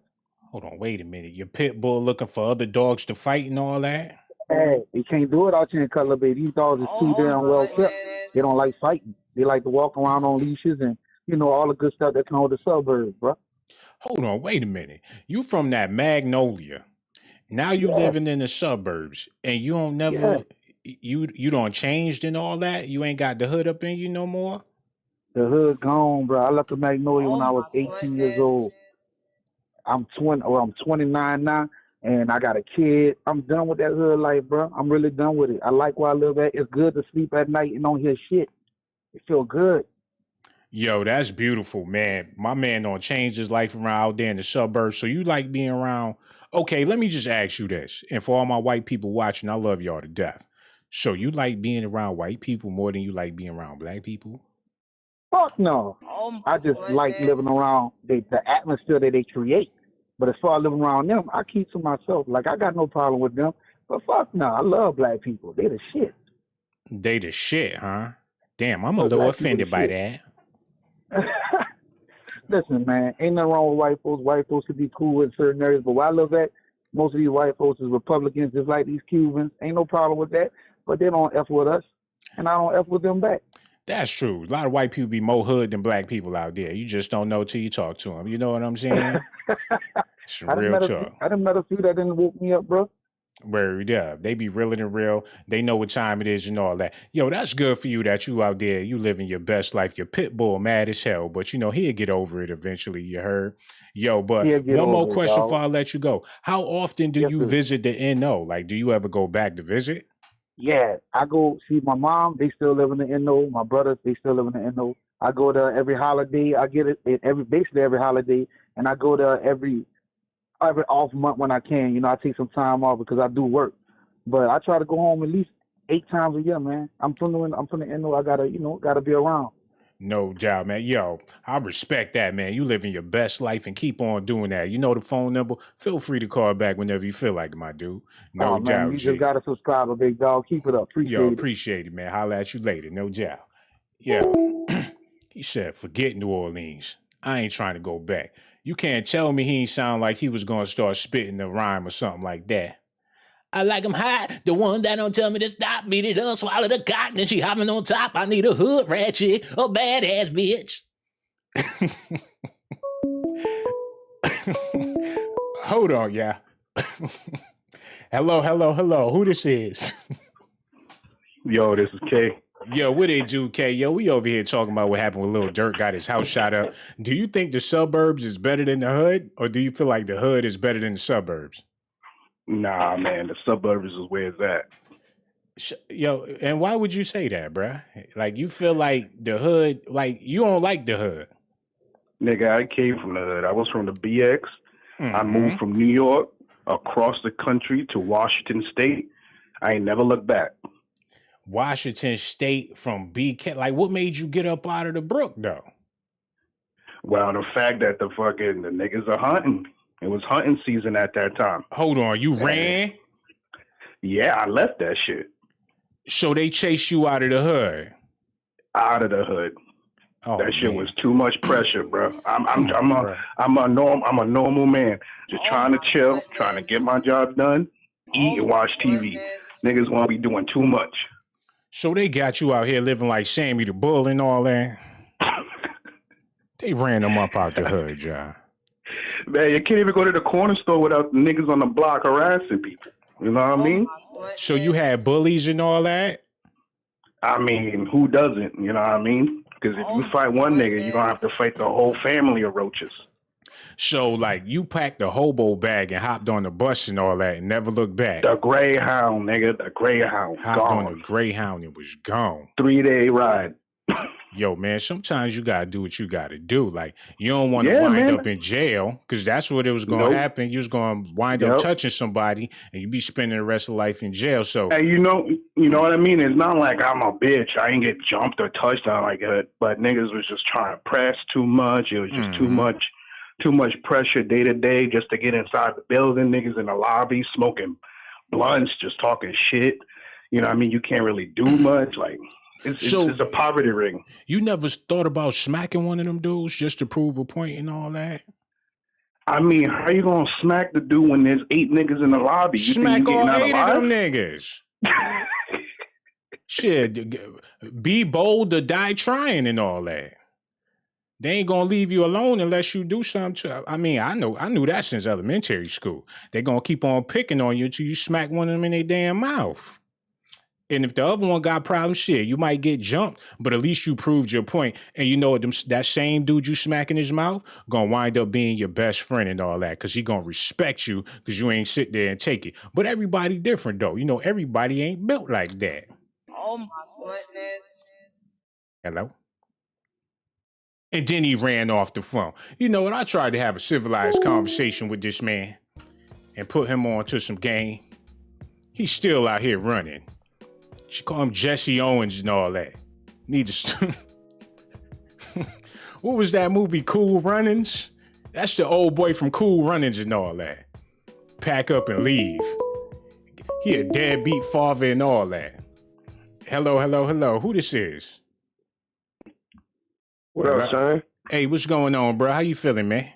Hold on, wait a minute. Your pit bull looking for other dogs to fight and all that? Hey, you can't do it out here in Cutler Bay. These dogs is too damn well kept. They don't like fighting. They like to walk around on leashes and, you know, all the good stuff that comes with the suburbs, bro. Hold on, wait a minute. You from that Magnolia. Now you living in the suburbs and you don't never you don't changed and all that? You ain't got the hood up in you no more? The hood gone, bro. I left the Magnolia when I was 18 years old. I'm 29 now, and I got a kid. I'm done with that hood life, bro. I'm really done with it. I like where I live at. It's good to sleep at night and don't hear shit. It feel good. Yo, that's beautiful, man. My man don't change his life around out there in the suburbs. So you like being around. Okay, let me just ask you this. And for all my white people watching, I love y'all to death. So you like being around white people more than you like being around black people? Fuck no. I just like living around the atmosphere that they create. But as far as living around them, I keep to myself. Like, I got no problem with them. But fuck no. I love black people. They the shit. They the shit, huh? Damn, I'm a little offended by that. Listen, man, ain't nothing wrong with white folks. White folks could be cool in certain areas. But where I live at, most of these white folks is Republicans, just like these Cubans. Ain't no problem with that. But they don't F with us. And I don't F with them back. That's true. A lot of white people be more hood than black people out there. You just don't know till you talk to them. You know what I'm saying? It's real talk. I done met a few that didn't woke me up, bro. Word up. They be realer than real. They know what time it is and all that. Yo, that's good for you that you out there, you living your best life. Your pit bull mad as hell, but you know, he'll get over it eventually, you heard? Yo, but one more question before I let you go. How often do you visit the NO? Like, do you ever go back to visit? Yeah, I go see my mom. They still live in the NO. My brothers, they still live in the NO. I go there every holiday. I get it basically every holiday, and I go there every off month when I can. You know, I take some time off because I do work, but I try to go home at least 8 times a year, man. I'm from the NO. I gotta be around. No doubt, man. Yo, I respect that, man. You living your best life and keep on doing that. You know the phone number. Feel free to call back whenever you feel like it, my dude. No doubt, You just gotta subscribe, a big dog. Keep it up. Appreciate it, man. Holla at you later. No doubt. Yo, he said, forget New Orleans. I ain't trying to go back. You can't tell me he ain't sound like he was gonna start spitting a rhyme or something like that. I like him hot, the one that don't tell me to stop. Beat it up, swallow the cotton, and she hopping on top. I need a hood ratchet, a badass bitch. Hold on, yeah. Hello. Who this is? Yo, this is K. Yo, what it do, K? Yo, we over here talking about what happened when Lil Durk got his house shot up. Do you think the suburbs is better than the hood, or do you feel like the hood is better than the suburbs? Nah, man, the suburbs is where it's at. Yo, and why would you say that, bruh? Like, you feel like the hood, like, you don't like the hood. Nigga, I came from the hood. I was from the BX. I moved from New York across the country to Washington State. I ain't never looked back. Washington State from BK. Like, what made you get up out of the brook, though? Well, the fact that the niggas are hunting. It was hunting season at that time. Hold on, you ran? Yeah, I left that shit. So they chased you out of the hood? Out of the hood. Oh, that shit man. was too much pressure, bro. I'm Bruh. a normal man, just trying to chill, trying to get my job done, eat and watch TV. Niggas want to be doing too much. So they got you out here living like Sammy the Bull and all that. They ran them up out the hood, John. Man, you can't even go to the corner store without the niggas on the block harassing people. You know what I mean? So you had bullies and all that? I mean, who doesn't? You know what I mean? Because if you fight one nigga, you're going to have to fight the whole family of roaches. So, like, you packed the hobo bag and hopped on the bus and all that and never looked back. The Greyhound, nigga. The Greyhound. Hopped gone. on the Greyhound and was gone. 3-day ride. Yo, man, sometimes you got to do what you got to do. Like, you don't want to wind up in jail because that's what it was going to happen. You was going to wind up touching somebody and you be spending the rest of life in jail. So, hey, you know what I mean? It's not like I'm a bitch. I ain't get jumped or touched on like that. But niggas was just trying to press too much. It was just too much pressure day to day just to get inside the building. Niggas in the lobby smoking blunts, just talking shit. You know what I mean? You can't really do much. Like, it's a poverty ring. You never thought about smacking one of them dudes just to prove a point and all that? I mean, how you gonna smack the dude when there's 8 niggas in the lobby? You Smack think you all getting 8 out of them alive? niggas. Shit, be bold or die trying and all that. They ain't gonna leave you alone unless you do something. I mean, I knew that since elementary school. They gonna keep on picking on you until you smack one of them in their damn mouth. And if the other one got problems, shit, you might get jumped, but at least you proved your point. And you know what? That same dude you smack in his mouth gonna wind up being your best friend and all that because he gonna respect you because you ain't sit there and take it. But everybody different though. You know, everybody ain't built like that. Oh my goodness. Hello? And then he ran off the phone. You know what? I tried to have a civilized conversation with this man and put him on to some game. He's still out here running. She call him Jesse Owens and all that. What was that movie, Cool Runnings? That's the old boy from Cool Runnings and all that. Pack up and leave. He a deadbeat father and all that. Hello. Who this is? What up, son? Hey, what's going on, bro? How you feeling, man?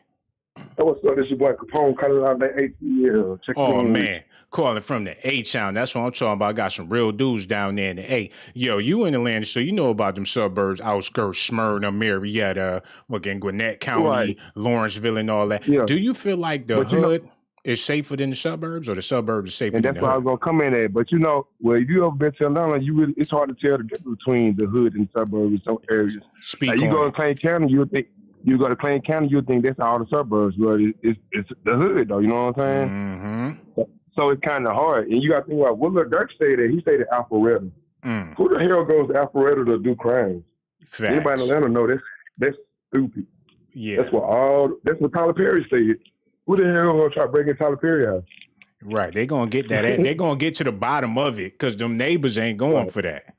Hey, what's up? This your boy Capone calling out that 18 year. Oh, man. Calling from the A-Town. That's what I'm talking about. I got some real dudes down there in the A. Yo, you in Atlanta, so you know about them suburbs, outskirts, Smyrna, Marietta, Gwinnett County, right. Lawrenceville, and all that. Yeah. Do you feel like the hood is safer than the suburbs, or the suburbs are safer than the hood? And that's why I was going to come in there. But, you know, well, if you ever been to Atlanta, it's hard to tell the difference between the hood and the suburbs in some areas. Like, you go to Clay County, you think that's all the suburbs, but it's the hood, though. You know what I'm saying? Mm-hmm. So it's kind of hard. And you got to think about what Lil Durk stayed at. He stayed at Alpharetta. Who the hell goes to Alpharetta to do crimes? Facts. Anybody in Atlanta know that's stupid. Yeah. That's what Tyler Perry said. Who the hell gonna try to break in Tyler Perry house? Right. They're going to get that. They're going to get to the bottom of it because them neighbors ain't going for that.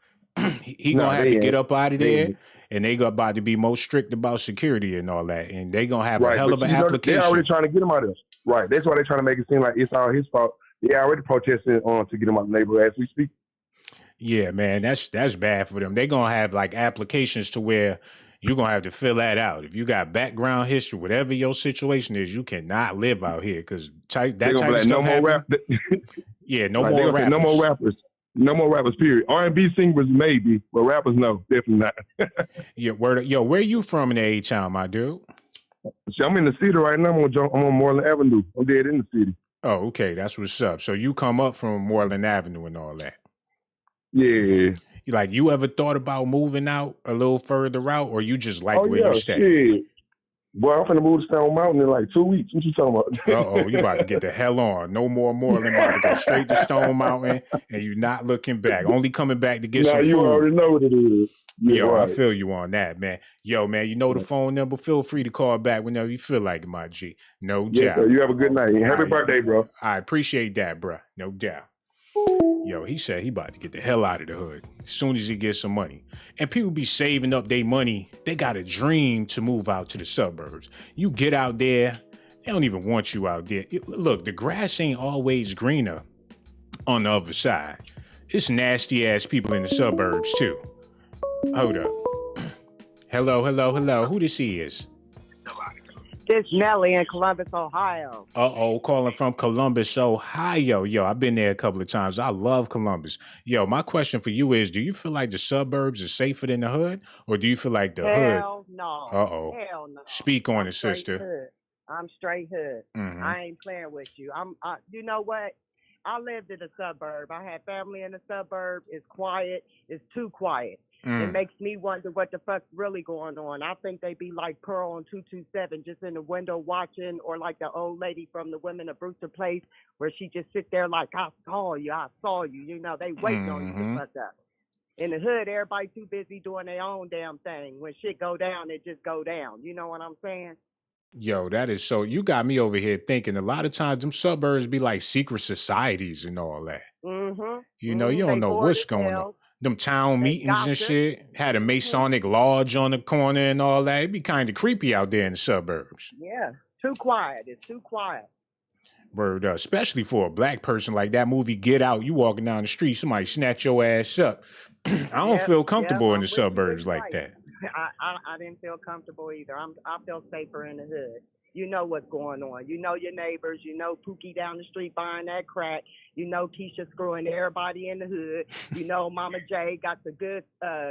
He going to have to get up out of there. And they about to be more strict about security and all that. And they going to have a hell of an application. They're already trying to get him out of there. Right. That's why they're trying to make it seem like it's all his fault. They already protesting to get him out of the neighborhood as we speak. Yeah, man, that's bad for them. They're going to have like applications to where you're going to have to fill that out. If you got background history, whatever your situation is, you cannot live out here because that type of stuff happens. Yeah, no more rappers. No more rappers. No more rappers, period. R&B singers, maybe, but rappers, no, definitely not. Yeah, where you from in the A-Town, my dude? See, I'm in the city right now. I'm on Moreland Avenue. I'm dead in the city. Oh, okay. That's what's up. So you come up from Moreland Avenue and all that. Yeah. Like, you ever thought about moving out a little further out, or you just like where you stay? Shit. Boy, I'm finna move to Stone Mountain in like 2 weeks. What you talking about? Uh-oh, you about to get the hell on. No more Moreland. About to go straight to Stone Mountain, and you're not looking back. Only coming back to get some food. You already know what it is. Yeah, right. I feel you on that, man. Yo, man, you know the phone number. Feel free to call back whenever you feel like it, my G. No doubt. Yes, sir. You have a good night. Happy birthday, bro. I appreciate that, bro. No doubt. Yo, he said he about to get the hell out of the hood as soon as he gets some money. And people be saving up their money. They got a dream to move out to the suburbs. You get out there, they don't even want you out there. Look, the grass ain't always greener on the other side. It's nasty ass people in the suburbs too. Hold up. Hello, hello, hello. Who this is? This Nelly in Columbus, Ohio. Uh-oh, calling from Columbus, Ohio. Yo, I've been there a couple of times. I love Columbus. Yo, my question for you is, do you feel like the suburbs are safer than the hood? Or do you feel like the hood? Hell no. Uh-oh. Hell no. Speak on I'm it, straight sister. hood. I'm straight hood. Mhm. I ain't playing with you. You know what? I lived in a suburb. I had family in the suburb. It's quiet. It's too quiet. It makes me wonder what the fuck's really going on. I think they be like Pearl on 227 just in the window watching, or like the old lady from the Women of Brewster Place where she just sit there like, I saw you. You know, they waiting on you to fuck up. In the hood, everybody too busy doing their own damn thing. When shit go down, it just go down. You know what I'm saying? Yo, that is so, you got me over here thinking a lot of times them suburbs be like secret societies and all that. Mm-hmm. You know, you don't know what's going on. Them town meetings and shit. Had a Masonic lodge on the corner and all that. It'd be kind of creepy out there in the suburbs. Yeah, too quiet. It's too quiet. Word up. Especially for a black person like that movie Get Out. You walking down the street, somebody snatch your ass up. I don't feel comfortable in the suburbs like that. I didn't feel comfortable either. I feel safer in the hood. You know what's going on. You know your neighbors. You know Pookie down the street buying that crack. You know Keisha screwing everybody in the hood. You know Mama J got the good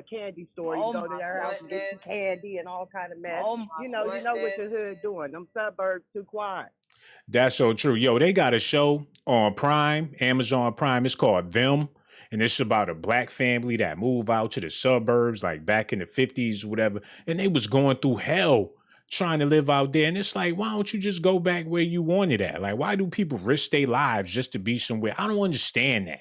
candy store. You go to their house and get some candy and all kind of mess. You know what the hood doing. Them suburbs too quiet. That's so true. Yo, they got a show on Prime, Amazon Prime. It's called Them. And it's about a black family that moved out to the suburbs like back in the 50s or whatever. And they was going through hell trying to live out there. And it's like, why don't you just go back where you wanted at? Like, why do people risk their lives just to be somewhere? I don't understand that.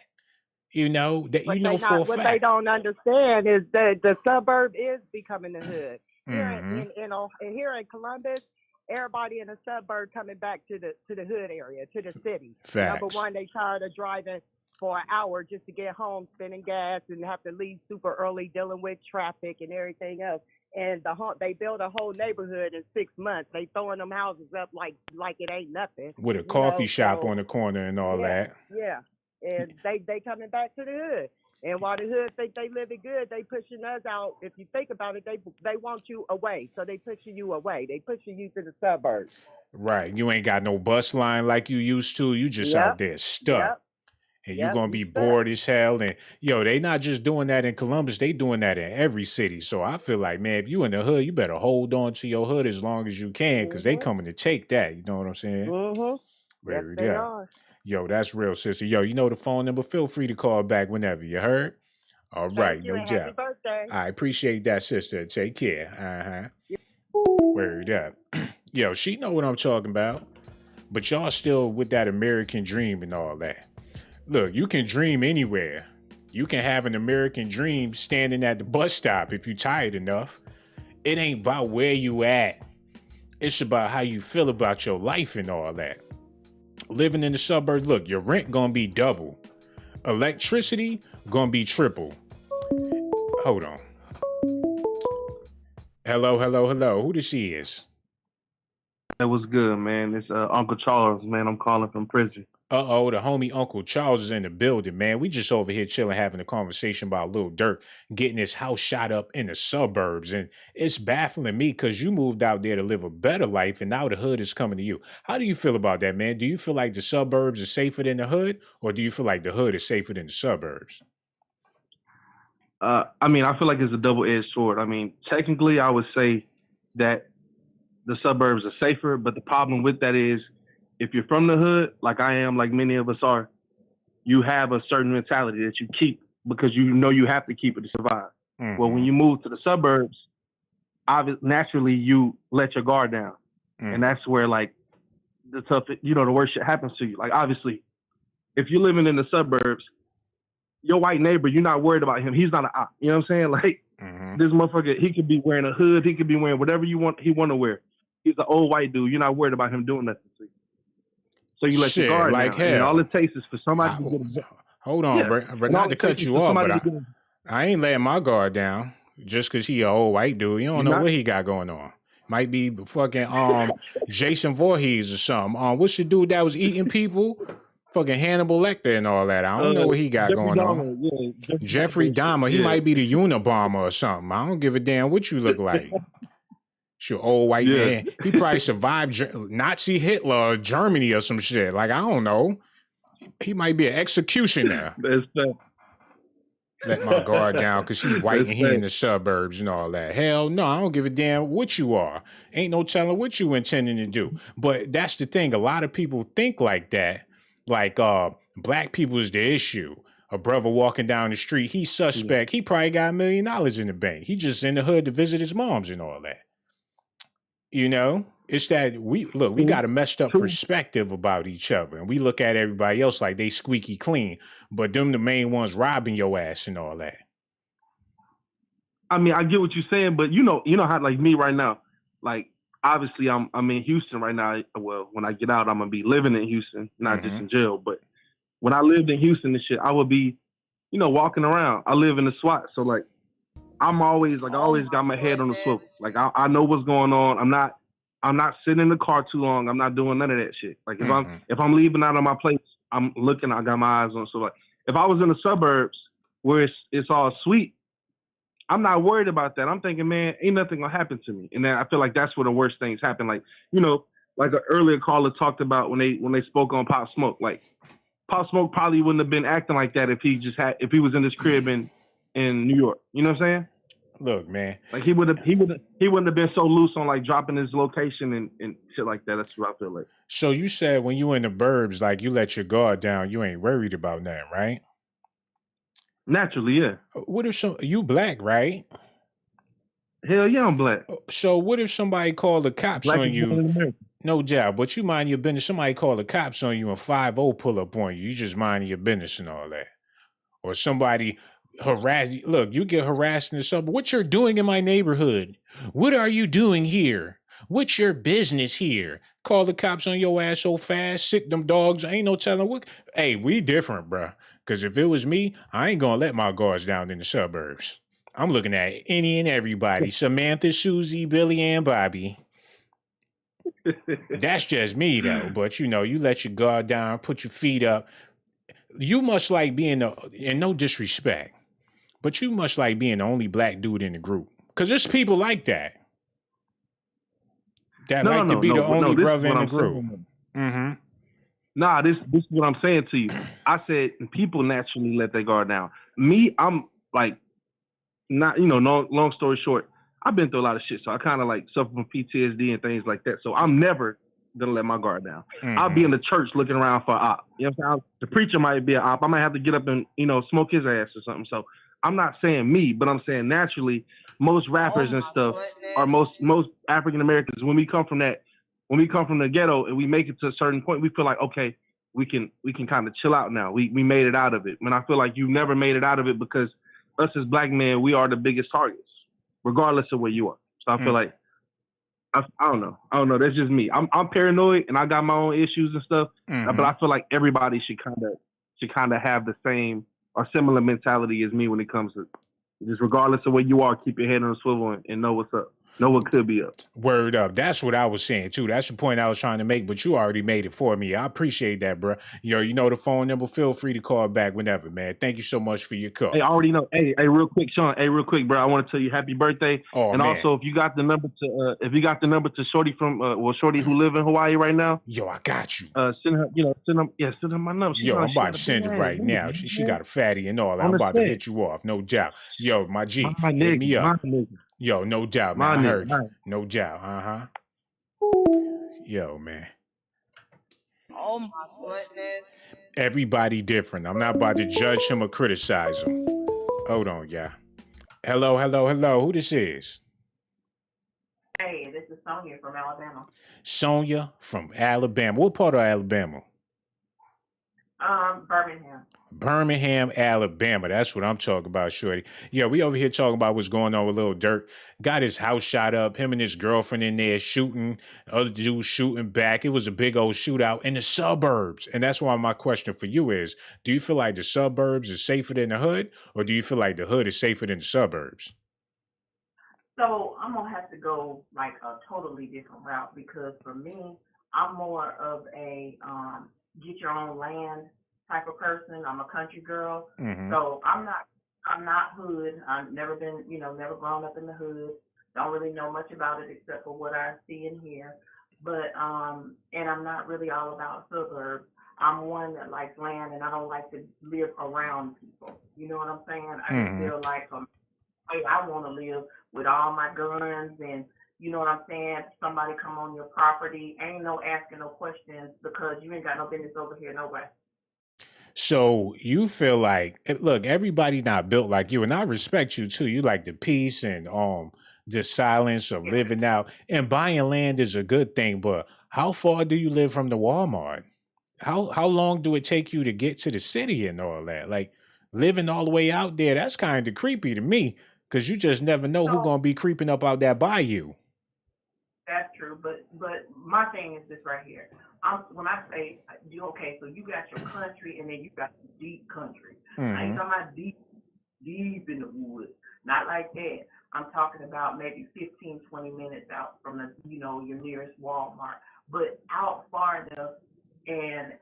You know, that you know for a fact. What they don't understand is that the suburb is becoming the hood. Here in Columbus, everybody in the suburb coming back to the hood area, to the city. Facts. Number one, they tired of driving for an hour just to get home, spending gas, and have to leave super early, dealing with traffic and everything else. And they built a whole neighborhood in 6 months. They throwing them houses up like it ain't nothing. With a coffee shop on the corner and all that. Yeah, and they coming back to the hood. And while the hood think they living good, they pushing us out. If you think about it, they want you away, so they pushing you away. They pushing you to the suburbs. Right, you ain't got no bus line like you used to. You just out there stuck. And you're going to be bored as hell. And, yo, they not just doing that in Columbus. They doing that in every city. So I feel like, man, if you in the hood, you better hold on to your hood as long as you can because they coming to take that. You know what I'm saying? Mm-hmm. Yes, they are. Yo, that's real, sister. Yo, you know the phone number. Feel free to call back whenever. You heard? All right, no doubt. Happy birthday. I appreciate that, sister. Take care. Word up. Yo, she know what I'm talking about. But y'all still with that American dream and all that. Look, you can dream anywhere. You can have an American dream standing at the bus stop if you're tired enough. It ain't about where you at. It's about how you feel about your life and all that. Living in the suburbs, look, your rent gonna be double. Electricity gonna be triple. Hold on. Hello. Who this is? That was good, man. It's Uncle Charles, man. I'm calling from prison. Uh-oh, the homie Uncle Charles is in the building, man. We just over here chilling, having a conversation about Lil Durk getting his house shot up in the suburbs. And it's baffling me because you moved out there to live a better life and now the hood is coming to you. How do you feel about that, man? Do you feel like the suburbs are safer than the hood? Or do you feel like the hood is safer than the suburbs? I mean, I feel like it's a double-edged sword. I mean, technically, I would say that the suburbs are safer, but the problem with that is if you're from the hood, like I am, like many of us are, you have a certain mentality that you keep because you know you have to keep it to survive. Mm-hmm. Well, when you move to the suburbs, naturally you let your guard down. And that's where like the worst shit happens to you. Like obviously, if you're living in the suburbs, your white neighbor, you're not worried about him. He's not an op. You know what I'm saying? Like this motherfucker, he could be wearing a hood, he could be wearing whatever he want to wear. He's an old white dude. You're not worried about him doing nothing to you. So you let your guard down. Hell. And all it takes is for somebody to get a Hold on, bro. Not to cut you off, but I ain't letting my guard down just because he an old white dude. You don't know what he got going on. Might be fucking Jason Voorhees or something. What's the dude that was eating people? Fucking Hannibal Lecter and all that. I don't know what he got Jeffrey going Dahmer, on. yeah, Jeffrey Dahmer, he yeah. might be the Unabomber or something. I don't give a damn what you look like. Sure, old white man. He probably survived Nazi Hitler or Germany or some shit. Like, I don't know. He might be an executioner. Let my guard down because he's white and he in the suburbs and all that. Hell no, I don't give a damn what you are. Ain't no telling what you intending to do. But that's the thing. A lot of people think like that. Like black people is the issue. A brother walking down the street, he's suspect. He probably got $1 million in the bank. He just in the hood to visit his moms and all that. You know? It's that we got a messed up perspective about each other. And we look at everybody else like they squeaky clean. But them the main ones robbing your ass and all that. I mean, I get what you're saying, but you know how like me right now, like obviously I'm in Houston right now. Well, when I get out, I'm gonna be living in Houston, not just in jail. But when I lived in Houston and shit, I would be, walking around. I live in the SWAT, so like I'm always like I always got my head on the swivel. Like I know what's going on. I'm not sitting in the car too long. I'm not doing none of that shit. Like if I'm leaving out of my place, I'm looking. I got my eyes on. So like if I was in the suburbs where it's all sweet, I'm not worried about that. I'm thinking, man, ain't nothing gonna happen to me. And then I feel like that's where the worst things happen. Like like an earlier caller talked about when they spoke on Pop Smoke. Like Pop Smoke probably wouldn't have been acting like that if he was in his crib in New York. You know what I'm saying? Look, man. Like he wouldn't have been so loose on like dropping his location and shit like that. That's what I feel like. So you said when you in the burbs, like you let your guard down, you ain't worried about nothing, right? Naturally, yeah. What if you black, right? Hell yeah, I'm black. So what if somebody called the cops Black on is you? No doubt, but you mind your business. Somebody called the cops on you and 5-0 pull up on you. You just mind your business and all that. Or somebody harass you. Look, you get harassed in the suburb. What you're doing in my neighborhood? What are you doing here? What's your business here? Call the cops on your ass so fast, sick them dogs. Ain't no telling what. Hey, we different, bruh. Because if it was me, I ain't gonna let my guards down in the suburbs. I'm looking at any and everybody. Samantha, Susie, Billy, and Bobby. That's just me, though. But, you let your guard down, put your feet up. You must like being, and no disrespect, but you must like being the only black dude in the group. Because there's people like that. That to be the only brother in the group. Mm-hmm. Nah, this is what I'm saying to you. I said people naturally let their guard down. Me, I'm like, not, long story short, I've been through a lot of shit. So I kind of like suffer from PTSD and things like that. So I'm never going to let my guard down. Mm-hmm. I'll be in the church looking around for an op. You know what I'm saying? The preacher might be an op. I might have to get up and, smoke his ass or something. So I'm not saying me, but I'm saying naturally, most rappers and stuff are most African Americans. When we come from the ghetto and we make it to a certain point, we feel like, okay, we can kind of chill out now. We made it out of it. And I feel like you never made it out of it because us as black men, we are the biggest targets, regardless of where you are. So I feel like, I don't know. That's just me. I'm paranoid and I got my own issues and stuff, but I feel like everybody should kind of have the same or similar mentality as me when it comes to just regardless of where you are, keep your head on the swivel and know what's up. Know what could be up. Word up. That's what I was saying too. That's the point I was trying to make, but you already made it for me. I appreciate that, bro. You know the phone number. Feel free to call back whenever, man. Thank you so much for your call. Hey, I already know. Hey, real quick, Sean. Hey, real quick, bro. I want to tell you happy birthday. Oh, and man. Also, if you got the number to Shorty from Shorty who live in Hawaii right now. Yo, I got you. Send her my number. Yo, I'm about to send it right now. She got a fatty and all that. I'm about to hit you off. No doubt. Yo, my G, hit me up. Yo, no doubt, man. I heard you. No doubt. Yo, man. Oh my goodness. Everybody different. I'm not about to judge him or criticize him. Hold on, yeah. Hello. Who this is? Hey, this is Sonia from Alabama. Sonia from Alabama. What part of Alabama? Birmingham, Alabama. That's what I'm talking about, shorty. Yeah, we over here talking about what's going on with Lil Durk. Got his house shot up. Him and his girlfriend in there shooting. Other dudes shooting back. It was a big old shootout in the suburbs. And that's why my question for you is, do you feel like the suburbs is safer than the hood? Or do you feel like the hood is safer than the suburbs? So I'm going to have to go like a totally different route because for me, I'm more of a get your own land type of person. I'm a country girl, Mm-hmm. so I'm not hood. I've never been, never grown up in the hood. Don't really know much about it except for what I see and hear. But and I'm not really all about suburbs. I'm one that likes land, and I don't like to live around people. You know what I'm saying? I just feel like hey, I want to live with all my guns and, you know what I'm saying? Somebody come on your property, ain't no asking no questions because you ain't got no business over here, nobody. So you feel like, look, everybody not built like you, and I respect you too. You like the peace and the silence of living out. And buying land is a good thing, but how far do you live from the Walmart? How long do it take you to get to the city and all that? Like living all the way out there, that's kind of creepy to me because you just never know who's gonna be creeping up out that bayou. That's true, but my thing is this right here. When I say so you got your country and then you got the deep country. I ain't talking about deep in the woods, not like that. I'm talking about maybe 15, 20 minutes out from the your nearest Walmart, but out far enough, and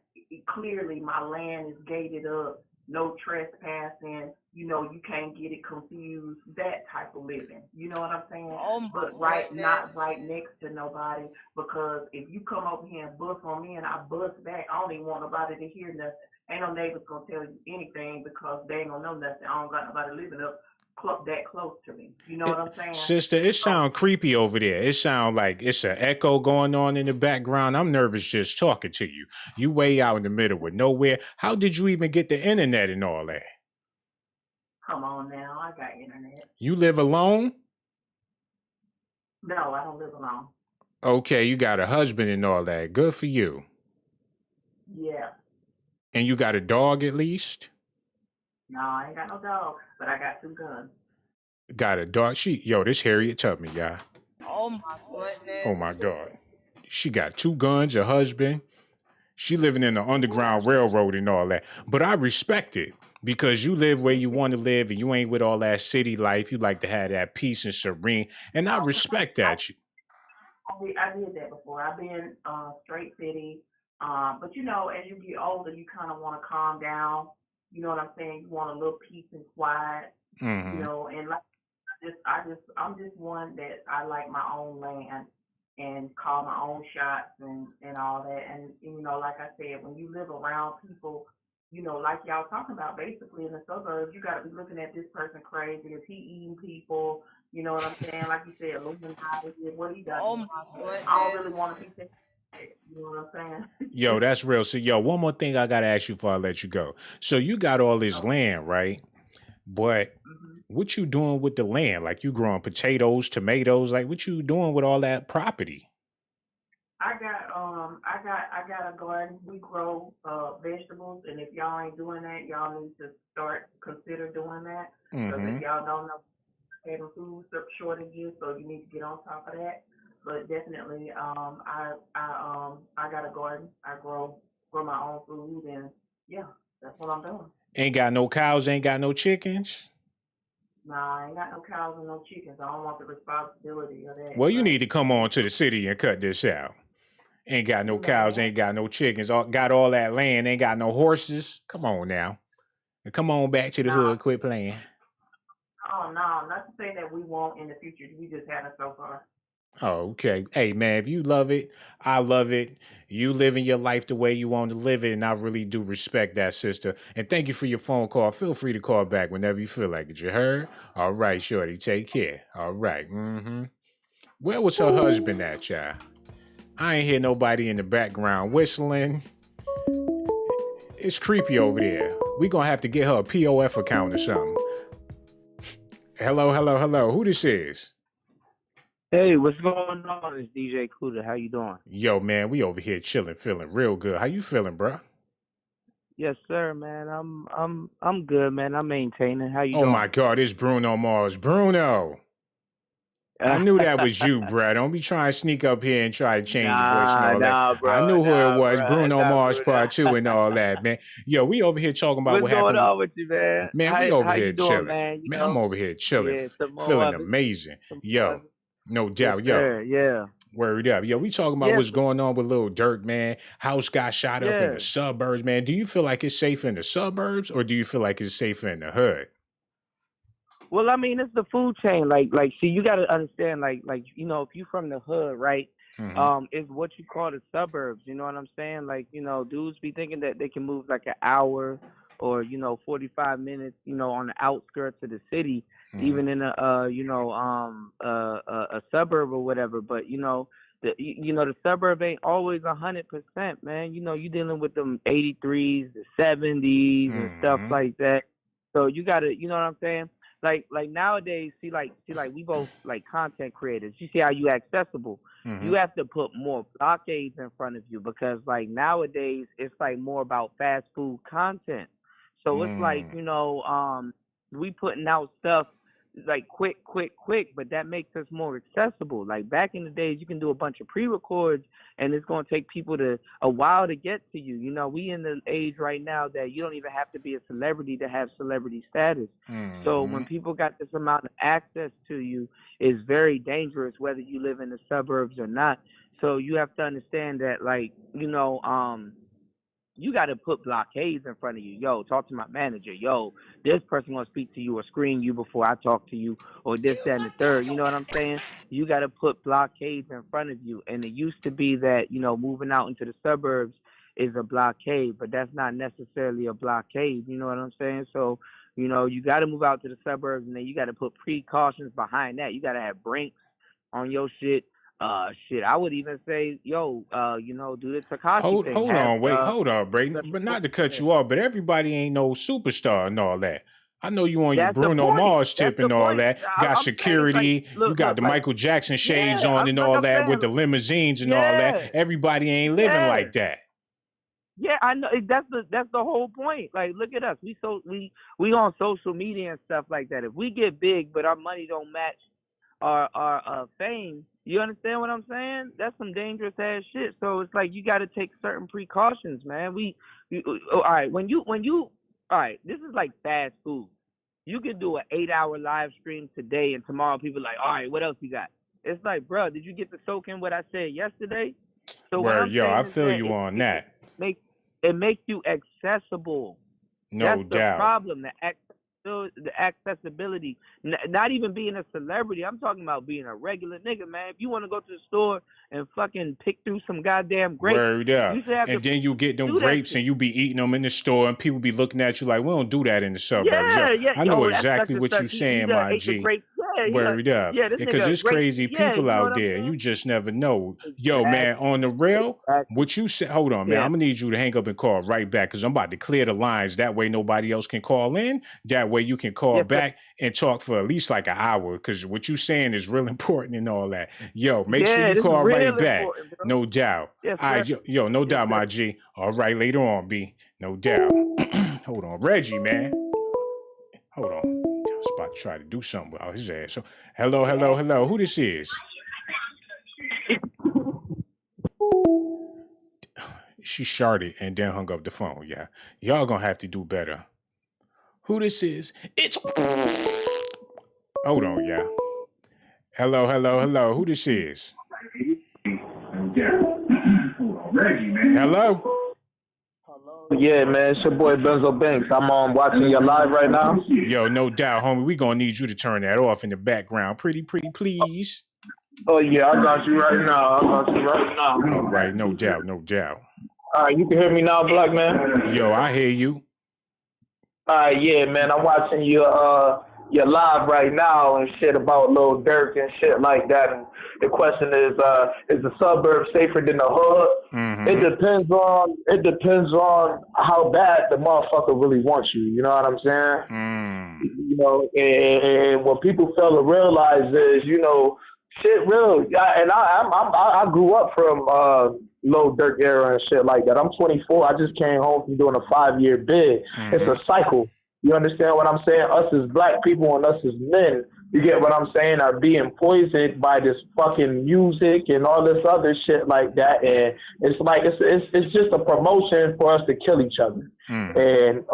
clearly my land is gated up, no trespassing. You can't get it confused. That type of living. You know what I'm saying? But not right next to nobody, because if you come over here and bust on me and I bust back, I don't even want nobody to hear nothing. Ain't no neighbors gonna tell you anything because they ain't gonna know nothing. I don't got nobody living up that close to me. You know what I'm saying? Sister, it sound creepy over there. It sound like it's an echo going on in the background. I'm nervous just talking to you. You way out in the middle with nowhere. How did you even get the internet and all that? Come on now, I got internet. You live alone? No, I don't live alone. Okay, you got a husband and all that. Good for you. Yeah. And you got a dog at least? No, I ain't got no dog, but I got 2 guns. Got a dog? This Harriet Tubman, y'all. Oh my goodness. Oh my God. She got 2 guns, a husband. She living in the Underground Railroad and all that. But I respect it because you live where you want to live and you ain't with all that city life. You like to have that peace and serene. And I respect that. I did that before. I've been straight city. But as you get older, you kind of want to calm down. You know what I'm saying? You want a little peace and quiet. Mm-hmm. And like I'm just one that I like my own land and call my own shots and all that. And like I said, when you live around people, like y'all talking about, basically in the suburbs, you got to be looking at this person crazy. Is he eating people? You know what I'm saying? Like you said, Illuminati, what he does. Oh my goodness. I don't really want to be thinking. You know what I'm saying? Yo, that's real. So, one more thing I got to ask you before I let you go. So you got all this land, right? But what you doing with the land? Like you growing potatoes, tomatoes? Like what you doing with all that property? I got a garden. We grow vegetables, and if y'all ain't doing that, y'all need to consider doing that. Because if y'all don't know, having food shortages, so you need to get on top of that. But definitely, I got a garden. I grow my own food, and yeah, that's what I'm doing. Ain't got no cows, ain't got no chickens? Nah, I ain't got no cows and no chickens. I don't want the responsibility of that. Well, you need to come on to the city and cut this out. Ain't got no cows, ain't got no chickens, got all that land, ain't got no horses. Come on now. Come on back to the hood, quit playing. Oh, no, not to say that we won't in the future. We just haven't so far. Oh, okay. Hey, man, if you love it, I love it. You living your life the way you want to live it, and I really do respect that, sister. And thank you for your phone call. Feel free to call back whenever you feel like it. You heard? All right, shorty. Take care. All right. Mm-hmm. Where was her husband at, child? I ain't hear nobody in the background whistling. It's creepy over there. We gonna have to get her a POF account or something. Hello. Who this is? Hey, what's going on? It's DJ Kuda. How you doing? Yo, man, we over here chilling, feeling real good. How you feeling, bro? Yes, sir, man. I'm good, man. I'm maintaining. How you doing? Oh my God, it's Bruno Mars. Bruno. I knew that was you, bro. Don't be trying to sneak up here and try to change your voice and all that. Bro, I knew who it was. Bro, Bruno Mars Part 2 and all that, man. Yo, we over here talking about what happened. What's going on with you, man? Man, we over here doing, chilling. Man, I'm over here chilling, feeling amazing. Yo, no doubt. Yes, Yo, sir, yeah. Word up. Yo, we talking about what's going on with Lil Durk, man. House got shot up in Yeah. the suburbs, man. Do you feel like it's safer in the suburbs or do you feel like it's safer in the hood? Well, I mean, it's the food chain. Like, see, you got to understand, like, you know, if you from the hood, right? Is what you call the suburbs. You know what I'm saying? Like, you know, dudes be thinking that they can move like an hour or 45 minutes, on the outskirts of the city, even in a suburb or whatever. But the suburb ain't always 100%, man. You dealing with them 83s, the 70s, and stuff like that. So you gotta, you know what I'm saying? Like nowadays, see, we both like content creators. You see how you accessible. You have to put more blockades in front of you because like nowadays it's like more about fast food content. So it's like, we putting out stuff like quick, but that makes us more accessible. Like back in the days, you can do a bunch of pre-records and it's going to take people a while to get to you. We in the age right now that you don't even have to be a celebrity to have celebrity status. So when people got this amount of access to you, it's very dangerous whether you live in the suburbs or not. So you have to understand that, like, you got to put blockades in front of you. Yo, talk to my manager. Yo, this person going to speak to you or screen you before I talk to you or this, that, and the third. You know what I'm saying? You got to put blockades in front of you. And it used to be that, moving out into the suburbs is a blockade, but that's not necessarily a blockade. You know what I'm saying? So, you got to move out to the suburbs and then you got to put precautions behind that. You got to have brakes on your shit. I would even say, do the Takashi thing. Hold on, Brayden. But not to cut you off, but everybody ain't no superstar and all that. I know you on your Bruno Mars tip and all that. Got security. You got the Michael Jackson shades on and all that with the limousines and all that. Everybody ain't living like that. Yeah, I know. That's the whole point. Like, look at us. We on social media and stuff like that. If we get big, but our money don't match our fame, you understand what I'm saying? That's some dangerous ass shit. So it's like you got to take certain precautions, man. All right. When you all right, this is like fast food. You can do an 8-hour live stream today, and tomorrow people are like, all right, what else you got? It's like, bro, did you get to soak in what I said yesterday? So I feel you on that. It makes you accessible. No doubt. That's the problem. The accessibility, not even being a celebrity. I'm talking about being a regular nigga, man. If you want to go to the store and fucking pick through some goddamn grapes, word up. And then you get them grapes and you be eating them in the store and people be looking at you like, we don't do that in the suburbs. Yeah. I know exactly what you're saying, my G. Word up. Because it's crazy people out there. You just never know. Yo, man, on the real, what you said, hold on, man. I'm going to need you to hang up and call right back because I'm about to clear the lines. That way nobody else can call in. That way you can call back and talk for at least like an hour because what you saying is real important and all that. Yo, make sure you call right back. No doubt. All right, yo, no doubt, my G. All right, later on, B. No doubt. Hold on. Reggie, man. Hold on. I was about to try to do something about his ass. So, hello. Who this is? She sharted and then hung up the phone. Yeah. Y'all gonna have to do better. Who this is? It's... Hold on, yeah. Hello. Who this is? Hello? Yeah, man, it's your boy Benzo Banks. I'm watching you live right now. Yo, no doubt, homie. We gonna need you to turn that off in the background. Pretty, please. Oh, yeah, I got you right now. All right, no doubt. All right, you can hear me now, Black man? Yo, I hear you. All right, yeah, man, I'm watching your live right now and shit about Lil Durk and shit like that. And the question is the suburb safer than the hood? Mm-hmm. It depends on how bad the motherfucker really wants you. You know what I'm saying? And what people fail to realize is, shit real. And I grew up from Lil Durk era and shit like that. I'm 24. I just came home from doing a 5-year bid. Mm-hmm. It's a cycle. You understand what I'm saying? Us as black people and us as men, you get what I'm saying, are being poisoned by this fucking music and all this other shit like that. And it's like it's just a promotion for us to kill each other. And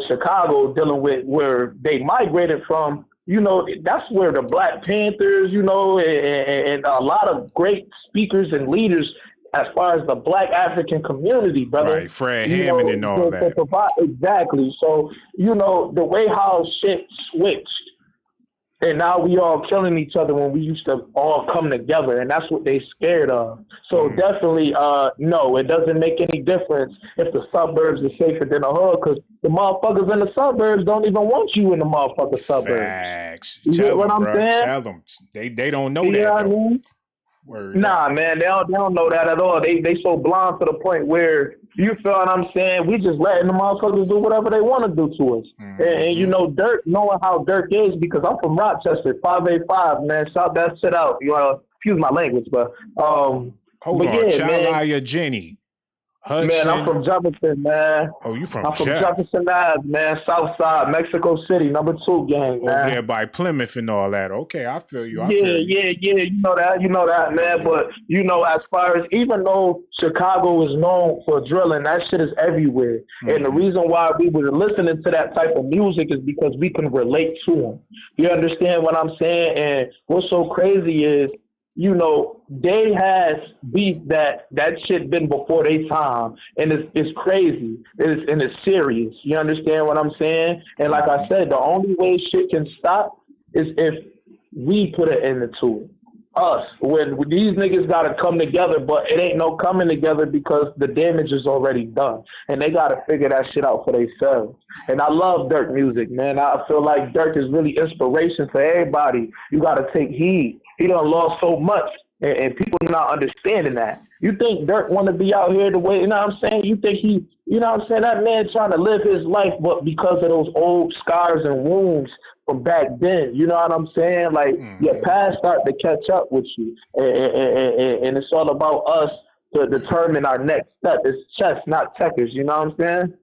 Chicago dealing with where they migrated from you know, that's where the Black Panthers, you know, and a lot of great speakers and leaders as far as the Black African community, brother. Right, Fred You Hammond know, and all to that. provide, exactly. So, you know, the way how shit switched, and now we all killing each other when we used to all come together, and that's what they scared of. So definitely, no, it doesn't make any difference if the suburbs are safer than the hood, because the motherfuckers in the suburbs don't even want you in the motherfucking suburbs. Facts. You Tell get what them, I'm bro. saying? Tell them. They don't know You know that, what I though. mean? Word Nah, man, they don't know that at all. They so blind to the point where, you feel what I'm saying, we just letting the motherfuckers do whatever they want to do to us. And you know, Dirk, knowing how Dirk is, because I'm from Rochester, 585, man. Shout that shit out. You know, excuse my language, but Hold but on, yeah, man. Chalaya Jenny. Hudson. Man, I'm from Jefferson, man. Oh, you from I'm from Jeff. Jefferson Ave, man. South Side, Mexico City, #2 gang, man. Over there by Plymouth and all that. Okay, I feel you. Yeah. You know that, man. But you know, as far as, even though Chicago is known for drilling, that shit is everywhere. And the reason why we were listening to that type of music is because we can relate to them. You understand what I'm saying? And what's so crazy is, you know, they has beef that shit been before their time, and it's crazy. It's serious. You understand what I'm saying? And like I said, the only way shit can stop is if we put an end to it. Us. When these niggas gotta come together, but it ain't no coming together because the damage is already done, and they gotta figure that shit out for themselves. And I love Dirk music, man. I feel like Dirk is really inspiration for everybody. You gotta take heed. He done lost so much, and people not understanding that. You think Dirk want to be out here the way, you know what I'm saying? You think he, you know what I'm saying? That man trying to live his life, but because of those old scars and wounds from back then, you know what I'm saying? Like, your past start to catch up with you, and it's all about us to determine our next step. It's chess, not checkers. You know what I'm saying?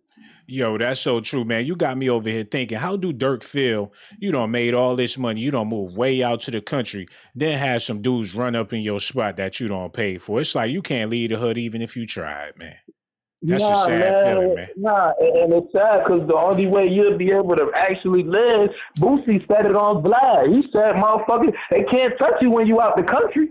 Yo, that's so true, man. You got me over here thinking, how do Dirk feel? You done made all this money. You done moved way out to the country. Then have some dudes run up in your spot that you don't pay for. It's like you can't leave the hood even if you tried, man. That's a sad feeling, man. And it's sad because the only way you'll be able to actually live, Boosie said it on Vlad. He said, motherfucker, they can't touch you when you out the country.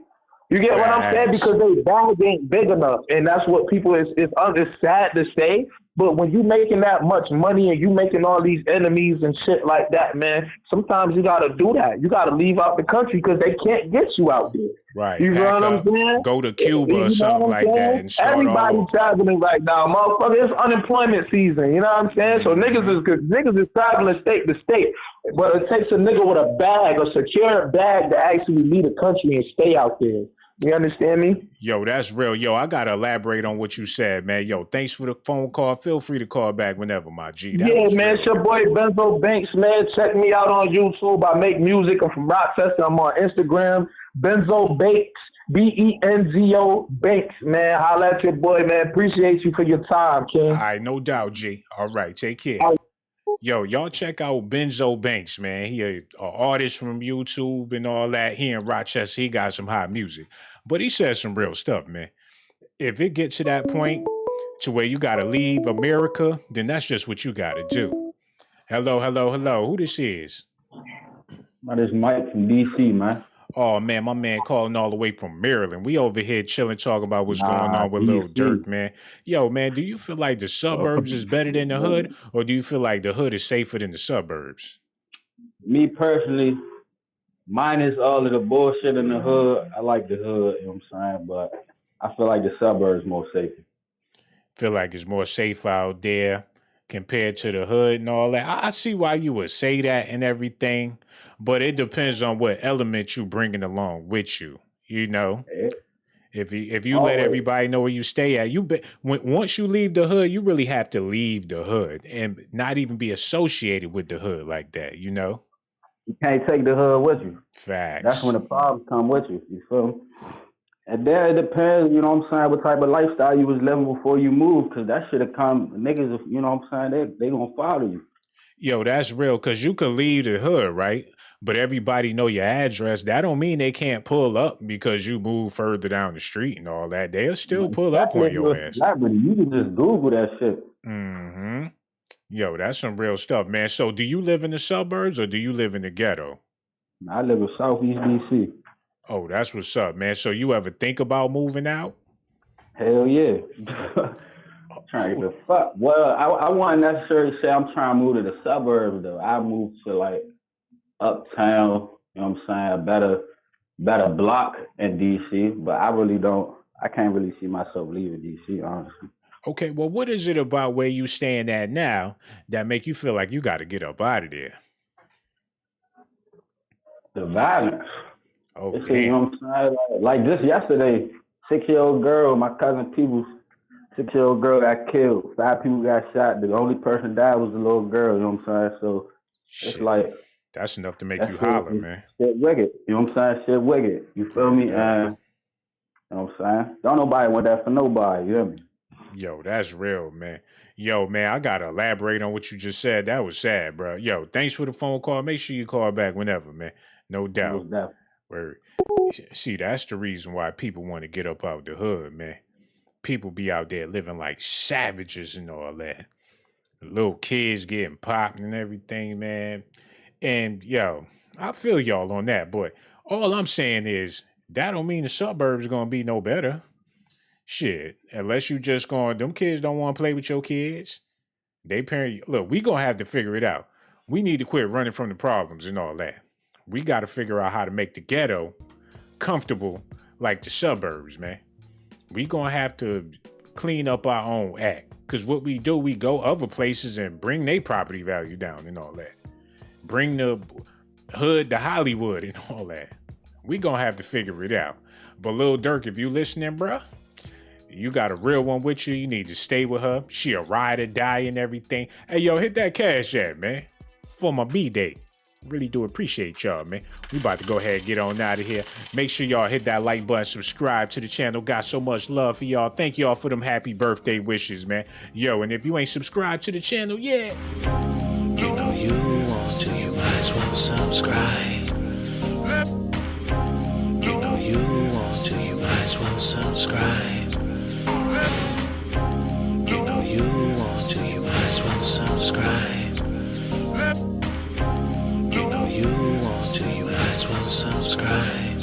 You get what I'm saying? Because they bag ain't big enough. And that's what people, it's sad to say. But when you making that much money and you making all these enemies and shit like that, man, sometimes you got to do that. You got to leave out the country because they can't get you out there. Right. You know what I'm saying? Go to Cuba or something like that and start Everybody's all over. traveling right now, motherfucker. It's unemployment season. You know what I'm saying? So niggas is traveling state to state. But it takes a nigga with a bag, a secure bag, to actually leave the country and stay out there. You understand me? Yo, that's real. Yo, I got to elaborate on what you said, man. Yo, thanks for the phone call. Feel free to call back whenever, my G. Yeah, man. It's your boy Benzo Banks, man. Check me out on YouTube. I make music. I'm from Rochester. I'm on Instagram. Benzo Banks, Benzo Banks, man. Holla at your boy, man. Appreciate you for your time, King. All right, no doubt, G. All right, take care. Yo, y'all check out Benzo Banks, man. He an artist from YouTube and all that. He in Rochester. He got some hot music. But he says some real stuff, man. If it gets to that point to where you got to leave America, then that's just what you got to do. Hello. Who this is? My name is Mike from D.C., man. Oh, man, my man calling all the way from Maryland. We over here chilling, talking about what's going on with Lil Durk, man. Yo, man, do you feel like the suburbs is better than the hood, or do you feel like the hood is safer than the suburbs? Me personally, minus all of the bullshit in the hood, I like the hood, you know what I'm saying? But I feel like the suburbs more safer. Feel like it's more safe out there compared to the hood and all that. I see why you would say that and everything, but it depends on what element you bringing along with you. You know, if you let everybody know where you stay at, once you leave the hood, you really have to leave the hood and not even be associated with the hood like that. You know, you can't take the hood with you. Facts. That's when the problems come with you. You feel me? And there it depends, you know what I'm saying, what type of lifestyle you was living before you moved, because that should have come, niggas, you know what I'm saying, they gonna follow you. Yo, that's real, because you could leave the hood, right? But everybody know your address. That don't mean they can't pull up because you move further down the street and all that. They'll still pull up on your ass. You can just Google that shit. Mm-hmm. Yo, that's some real stuff, man. So do you live in the suburbs or do you live in the ghetto? I live in Southeast DC. Oh, that's what's up, man. So you ever think about moving out? Hell yeah. Trying to get the fuck. Well, I wouldn't necessarily say I'm trying to move to the suburbs though. I moved to like uptown, you know what I'm saying, a better block in DC, but I can't really see myself leaving DC, honestly. Okay, well, what is it about where you staying at now that make you feel like you got to get up out of there? The violence. Oh, you know what I'm saying? Like just yesterday, 6-year-old girl, my cousin People's 6-year-old girl got killed. 5 people got shot. The only person that died was the little girl, you know what I'm saying? So it's like that's enough to make you holler, man. Shit wicked. You know what I'm saying? Shit wicked. You feel me? And you know what I'm saying? Don't nobody want that for nobody, you hear me? Yo, that's real, man. Yo, man, I gotta elaborate on what you just said. That was sad, bro. Yo, thanks for the phone call. Make sure you call back whenever, man. No doubt. Word. See, that's the reason why people want to get up out the hood, man. People be out there living like savages and all that. Little kids getting popped and everything, man. And yo, I feel y'all on that, but all I'm saying is that don't mean the suburbs are gonna be no better. Shit, unless you just going, them kids don't want to play with your kids. They parent, look, we gonna have to figure it out. We need to quit running from the problems and all that. We got to figure out how to make the ghetto comfortable like the suburbs, man. We gonna have to clean up our own act. Because what we do, we go other places and bring their property value down and all that. Bring the hood to Hollywood and all that. We gonna have to figure it out. But Lil Durk, if you listening, bruh, you got a real one with you. You need to stay with her. She a ride or die and everything. Hey, yo, hit that cash app, man, for my B-Day. Really do appreciate y'all, man. We about to go ahead and get on out of here. Make sure y'all hit that like button, subscribe to the channel. Got so much love for y'all. Thank y'all for them happy birthday wishes, man. Yo, and if you ain't subscribed to the channel, yeah. You know you want to, you might as well subscribe. You know you want to, you might as well subscribe. You know you want to, you might as well subscribe. You know you want to, you might as well subscribe.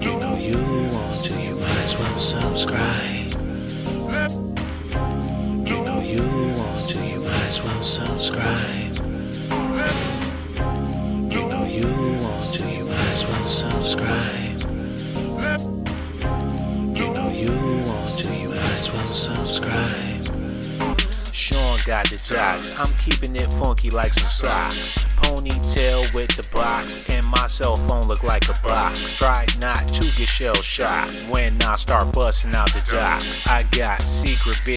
You know you want to, you might as well subscribe. You know you want to, you might as well subscribe. You know you want to, you might as well subscribe. You know you want to, you might as well subscribe. Sean got the jocks, I'm keeping it funky like some socks. Ponytail with the box, and my cell phone look like a box. Try not to get shell shocked when I start busting out the jocks. I got secret